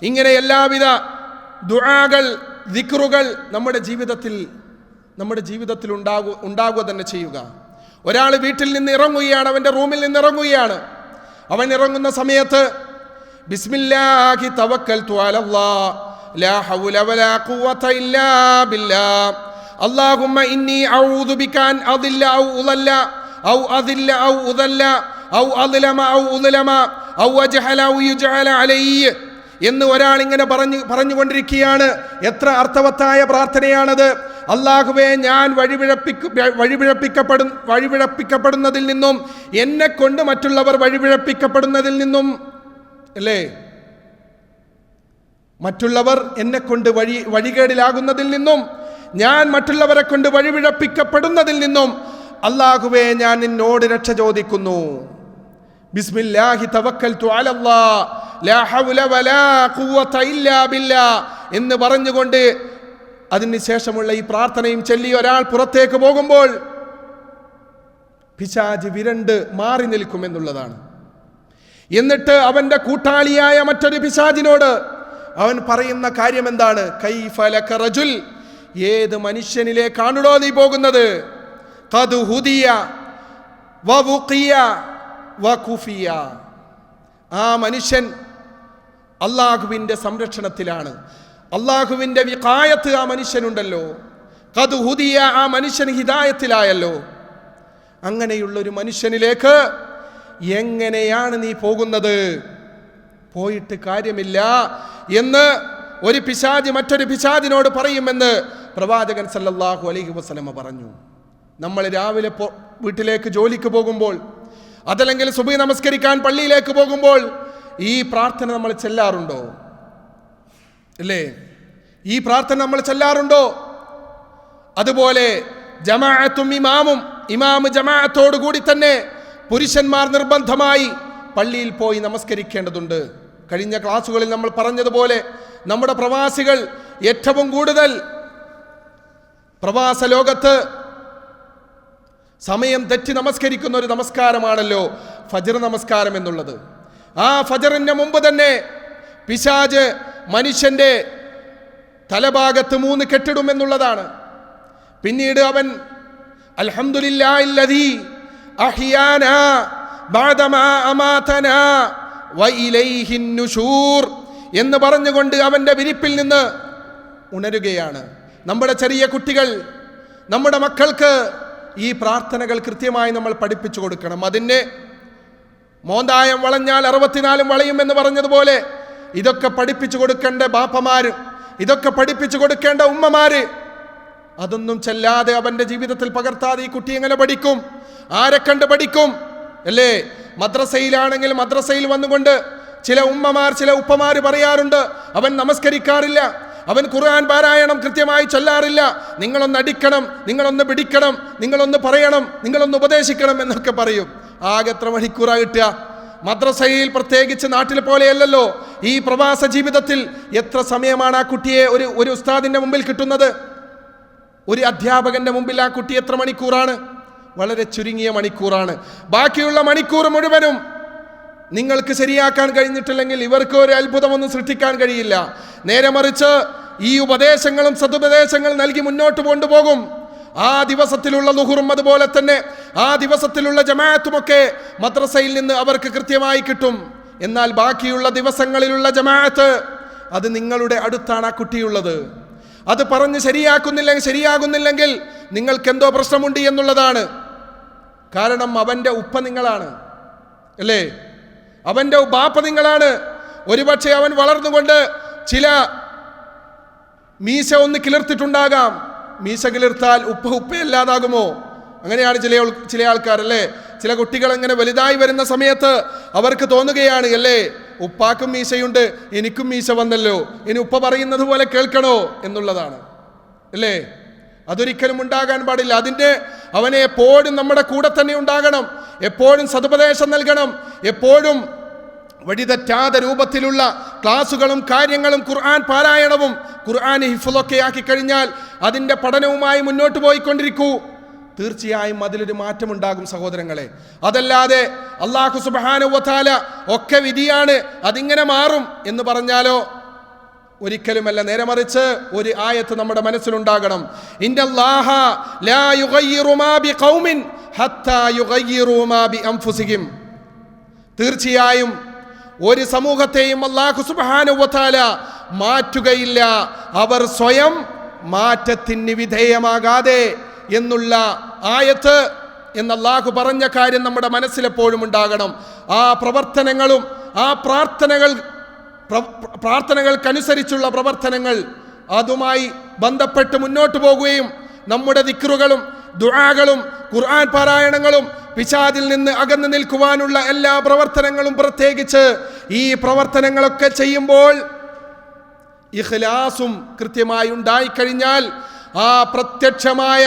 ഇങ്ങനെ എല്ലാവിധ ദുആകൾ, ദിക്റുകൾ നമ്മുടെ ജീവിതത്തിൽ ഉണ്ടാകുക തന്നെ ചെയ്യുക. ഒരാൾ വീട്ടിൽ നിന്ന് ഇറങ്ങുകയാണ്, അവൻ്റെ റൂമിൽ നിന്ന് ഇറങ്ങുകയാണ്. അവൻ ഇറങ്ങുന്ന സമയത്ത് ബിസ്മില്ലാഹി തവക്കൽതു അലല്ലാഹ് ലാ ഹൗല വലാ ഖുവത ഇല്ലാ ബില്ലാഹ് അല്ലാഹുമ്മ ഇന്നി അഊദു ബിക അൻ അദില്ല ഔ ഉദല്ല ഔ അദില്ല ഔ ഉദല്ല ഔ അദ്ലമ ഔ ഉദ്ലമ ഔ അജ്ഹല ഔ യുജ്അല അലയ്യ എന്ന് ഒരാൾ ഇങ്ങനെ പറഞ്ഞുകൊണ്ടിരിക്കുകയാണ്. എത്ര അർത്ഥവത്തായ പ്രാർത്ഥനയാണത്! അല്ലാഹുവേ, ഞാൻ വഴിപിഴപ്പിക്കപ്പെടുന്നതിൽ നിന്നും, എന്നെ കൊണ്ട് മറ്റുള്ളവർ വഴിപിഴപ്പിക്കപ്പെടുന്നതിൽ നിന്നും, അല്ലേ, മറ്റുള്ളവർ എന്നെ കൊണ്ട് വഴികേടിലാകുന്നതിൽ നിന്നും, ഞാൻ മറ്റുള്ളവരെ കൊണ്ട് വഴിപിഴപ്പിക്കപ്പെടുന്നതിൽ നിന്നും അല്ലാഹുവേ, ഞാൻ നിന്നോട് രക്ഷ ചോദിക്കുന്നു. ബിസ്മില്ലാഹി തവക്കൽതു അലല്ലാഹ് ലാ ഹൗല വലാ ഖുവത ഇല്ലാ ബില്ലാഹ് എന്ന് പറഞ്ഞുകൊണ്ട് അതിനുശേഷമുള്ള ഈ പ്രാർത്ഥനയും ചൊല്ലി ഒരാൾ പുറത്തേക്ക് പോകുമ്പോൾ പിശാച് വിരണ്ട് മാറി നിൽക്കുമെന്നുള്ളതാണ്. എന്നിട്ട് അവന്റെ കൂട്ടാളിയായ മറ്റൊരു പിശാചിനോട് അവൻ പറയുന്ന കാര്യം എന്താണ്? കൈഫ ലക റജുൽ, ഏത് മനുഷ്യനിലേക്കാണോ നീ പോകുന്നത്? ഖദ് ഹുദിയ വവുഖിയ വകുഫിയ, ആ മനുഷ്യൻ അല്ലാഹുവിൻ്റെ സംരക്ഷണത്തിലാണ്. അല്ലാഹുവിൻ്റെ വിഖായത്ത് ആ മനുഷ്യനുണ്ടല്ലോ. ഖദ് ഹുദിയ, ആ മനുഷ്യൻ ഹിദായത്തിലായല്ലോ. അങ്ങനെയുള്ളൊരു മനുഷ്യനിലേക്ക് എങ്ങനെയാണ് നീ പോകുന്നത്? പോയിട്ട് കാര്യമില്ല എന്ന് ഒരു പിശാച് മറ്റൊരു പിശാചിനോട് പറയുമെന്ന് പ്രവാചകൻ സല്ലല്ലാഹു അലൈഹി വസല്ലമ പറഞ്ഞു. നമ്മൾ രാവിലെ വീട്ടിലേക്ക് ജോലിക്ക് പോകുമ്പോൾ, അതല്ലെങ്കിൽ സുബഹി നമസ്കരിക്കാൻ പള്ളിയിലേക്ക് പോകുമ്പോൾ ഈ പ്രാർത്ഥന നമ്മൾ ചെല്ലാറുണ്ടോ? അല്ലേ? ഈ പ്രാർത്ഥന നമ്മൾ ചെല്ലാറുണ്ടോ? അതുപോലെ ജമാഅത്തും ഇമാമും ഇമാം ജമാഅത്തോടു കൂടി തന്നെ പുരുഷന്മാർ നിർബന്ധമായി പള്ളിയിൽ പോയി നമസ്കരിക്കേണ്ടതുണ്ട്. കഴിഞ്ഞ ക്ലാസ്സുകളിൽ നമ്മൾ പറഞ്ഞതുപോലെ നമ്മുടെ പ്രവാസികൾ ഏറ്റവും കൂടുതൽ പ്രവാസ ലോകത്ത് സമയം തെറ്റി നമസ്കരിക്കുന്ന ഒരു നമസ്കാരമാണല്ലോ ഫജ്ർ നമസ്കാരം എന്നുള്ളത്. ആ ഫജ്റിന് മുമ്പ് തന്നെ പിശാച് മനുഷ്യന്റെ തലഭാഗത്ത് 3 കെട്ടിടുമെന്നുള്ളതാണ്. പിന്നീട് അവൻ അൽഹംദുലില്ലാഹില്ലദീ അഹ്യാനാ ബഅദമാ അമാതനാ വഇലൈഹിൻ നുശൂർ എന്ന് പറഞ്ഞുകൊണ്ട് അവന്റെ വിരിപ്പിൽ നിന്ന് ഉണരുകയാണ്. നമ്മുടെ ചെറിയ കുട്ടികൾ, നമ്മുടെ മക്കൾക്ക് ഈ പ്രാർത്ഥനകൾ കൃത്യമായി നമ്മൾ പഠിപ്പിച്ചു കൊടുക്കണം. അതിന് മോന്തായം വളഞ്ഞാൽ 64 വളയും എന്ന് പറഞ്ഞതുപോലെ ഇതൊക്കെ പഠിപ്പിച്ചു കൊടുക്കേണ്ട ബാപ്പമാര്, ഇതൊക്കെ പഠിപ്പിച്ചു കൊടുക്കേണ്ട ഉമ്മമാര്, അതൊന്നും ചെല്ലാതെ അവന്റെ ജീവിതത്തിൽ പകർത്താതെ ഈ കുട്ടി എങ്ങനെ പഠിക്കും? ആരെ കണ്ട് പഠിക്കും? അല്ലേ? മദ്രസയിലാണെങ്കിൽ മദ്രസയിൽ വന്നുകൊണ്ട് ചില ഉമ്മമാർ, ചില ഉപ്പമാര് പറയാറുണ്ട്, അവൻ നമസ്കരിക്കാറില്ല, അവൻ ഖുർആൻ പാരായണം കൃത്യമായി ചൊല്ലാറില്ല, നിങ്ങളൊന്ന് അടിക്കണം, നിങ്ങളൊന്ന് പിടിക്കണം, നിങ്ങളൊന്ന് പറയണം, നിങ്ങളൊന്ന് ഉപദേശിക്കണം എന്നൊക്കെ പറയും. ആകെ എത്ര മണിക്കൂറാ കിട്ടുക? മദ്രസയിൽ പ്രത്യേകിച്ച് നാട്ടിൽ പോലെയല്ലല്ലോ ഈ പ്രവാസ ജീവിതത്തിൽ എത്ര സമയമാണ് ആ കുട്ടിയെ ഒരു ഉസ്താദിന്റെ മുമ്പിൽ കിട്ടുന്നത്? ഒരു അധ്യാപകന്റെ മുമ്പിൽ ആ കുട്ടി എത്ര മണിക്കൂറാണ്? വളരെ ചുരുങ്ങിയ മണിക്കൂറാണ്. ബാക്കിയുള്ള മണിക്കൂർ മുഴുവനും നിങ്ങൾക്ക് ശരിയാക്കാൻ കഴിഞ്ഞിട്ടില്ലെങ്കിൽ ഇവർക്ക് ഒരു അത്ഭുതമൊന്നും സൃഷ്ടിക്കാൻ കഴിയില്ല. നേരെ മറിച്ച് ഈ ഉപദേശങ്ങളും സതുപദേശങ്ങൾ നൽകി മുന്നോട്ട് കൊണ്ടുപോകും. ആ ദിവസത്തിലുള്ള ളുഹുറും അതുപോലെ തന്നെ ആ ദിവസത്തിലുള്ള ജമാഅത്തുമൊക്കെ മദ്രസയിൽ നിന്ന് അവർക്ക് കൃത്യമായി കിട്ടും. എന്നാൽ ബാക്കിയുള്ള ദിവസങ്ങളിലുള്ള ജമാഅത്ത് അത് നിങ്ങളുടെ അടുത്താണ് ആ കുട്ടിയുള്ളത്. അത് പറഞ്ഞ് ശരിയാകുന്നില്ലെങ്കിൽ നിങ്ങൾക്ക് എന്തോ പ്രശ്നമുണ്ട് എന്നുള്ളതാണ്. കാരണം അവന്റെ ഉപ്പ നിങ്ങളാണ്, അല്ലേ? അവന്റെ ബാപ്പ നിങ്ങളാണ്. ഒരുപക്ഷെ അവൻ വളർന്നുകൊണ്ട് ചില മീശ ഒന്ന് കിളിർത്തിട്ടുണ്ടാകാം. മീശ കിളിർത്താൽ ഉപ്പയല്ലാതാകുമോ? അങ്ങനെയാണ് ചില ആൾക്കാരല്ലേ. ചില കുട്ടികൾ അങ്ങനെ വലുതായി വരുന്ന സമയത്ത് അവർക്ക് തോന്നുകയാണ്, അല്ലേ, ഉപ്പാക്കും മീശയുണ്ട്, എനിക്കും മീശ വന്നല്ലോ, ഇനി ഉപ്പ പറയുന്നത് പോലെ കേൾക്കണോ എന്നുള്ളതാണ്, അല്ലേ? അതൊരിക്കലും ഉണ്ടാകാൻ പാടില്ല. അതിൻ്റെ അവനെ എപ്പോഴും നമ്മുടെ കൂടെ തന്നെ ഉണ്ടാകണം, എപ്പോഴും സതുപദേശം നൽകണം, എപ്പോഴും വഴിതെറ്റാത്ത രൂപത്തിലുള്ള ക്ലാസുകളും കാര്യങ്ങളും ഖുർആൻ പാരായണവും ഖുർആൻ ഹിഫ്ളൊക്കെ ആക്കി കഴിഞ്ഞാൽ അതിൻ്റെ പഠനവുമായി മുന്നോട്ട് പോയിക്കൊണ്ടിരിക്കൂ. തീർച്ചയായും അതിലൊരു മാറ്റമുണ്ടാകും സഹോദരങ്ങളെ. അതല്ലാതെ അല്ലാഹു സുബ്ഹാനഹു വ തആല ഒക്കെ വിധിയാണ്, അതിങ്ങനെ മാറും എന്ന് പറഞ്ഞാലോ ഒരിക്കലുമല്ല. നേരെ മറിച്ച് ഒരു ആയത്ത് നമ്മുടെ മനസ്സിലുണ്ടാകണം. ഇന്നല്ലാഹ ലാ യുഗയ്യിറു മാ ബിഖൗമിൻ ഹത്താ യുഗയ്യിറു മാ ബിഅൻഫുസിഹിം. തീർച്ചയായും ഒരു സമൂഹത്തെയും അല്ലാഹു സുബ്ഹാനഹു വ തആല മാറ്റുകയില്ല അവർ സ്വയം മാറ്റത്തിന് വിധേയമാകാതെ എന്നുള്ള ആയത്ത് എന്ന് അല്ലാഹു പറഞ്ഞ കാര്യം നമ്മുടെ മനസ്സിലെപ്പോഴും ഉണ്ടാകണം. ആ പ്രവർത്തനങ്ങളും ആ പ്രാർത്ഥനകൾക്കനുസരിച്ചുള്ള പ്രവർത്തനങ്ങൾ അതുമായി ബന്ധപ്പെട്ട് മുന്നോട്ട് പോകുകയും നമ്മുടെ ദിക്റുകളും ദുആകളും ഖുർആൻ പാരായണങ്ങളും പിശാചിൽ നിന്ന് അകന്നു നിൽക്കുവാനുള്ള എല്ലാ പ്രവർത്തനങ്ങളും, പ്രത്യേകിച്ച് ഈ പ്രവർത്തനങ്ങളൊക്കെ ചെയ്യുമ്പോൾ ഇഖ്ലാസും കൃത്യമായി ഉണ്ടായിക്കഴിഞ്ഞാൽ ആ പ്രത്യക്ഷമായ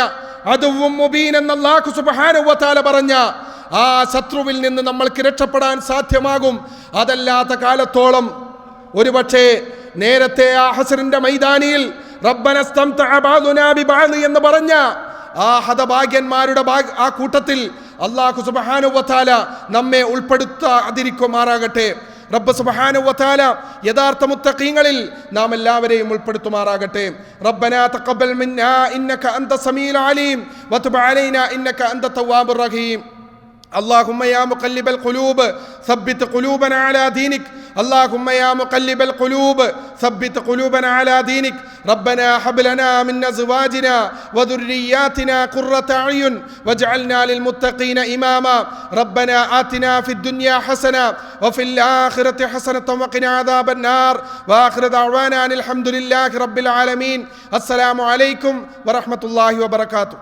അദുവ്വും മുബീൻ എന്ന് അല്ലാഹു സുബ്ഹാനഹു വ തആല പറഞ്ഞ ആ ശത്രുവിൽ നിന്ന് നമ്മൾക്ക് രക്ഷപ്പെടാൻ സാധ്യമാകും. അതല്ലാത്ത കാലത്തോളം ഒരുപക്ഷേ നേരത്തെ ആ ഹസ്റിന്റെ മൈതാനിയിൽ റബ്ബന സ്തംതഅ ബഅദുനാ ബിബഅദ് എന്ന് പറഞ്ഞ ആ ഹതഭാഗ്യന്മാരുടെ ആ കൂട്ടത്തിൽ അല്ലാഹു സുബ്ഹാനഹു വ തആല നമ്മെ ഉൾപ്പെടുത്താതിരിക്കുമാറാകട്ടെ. റബ്ബ് സുബ്ഹാനഹു വ തആല യഥാർത്ഥ മുത്തഖീങ്ങളിൽ നാം എല്ലാവരെയും ഉൾപ്പെടുത്തുമാറാകട്ടെ. റബ്ബനാ തഖബ്ബൽ മിന്നാ ഇന്നക അൻത സമീഉൽ അലീം വതുബ് അലൈനാ ഇന്നക അൻത തവ്വാബുർ റഹീം. اللهم يا مقلب القلوب ثبت قلوبنا على دينك. اللهم يا مقلب القلوب ثبت قلوبنا على دينك. ربنا هب لنا من أزواجنا وذرياتنا قرة أعين واجعلنا للمتقين إماما. ربنا آتنا في الدنيا حسنة وفي الآخرة حسنة وقنا عذاب النار. وآخر دعوانا أن الحمد لله رب العالمين. السلام عليكم ورحمة الله وبركاته.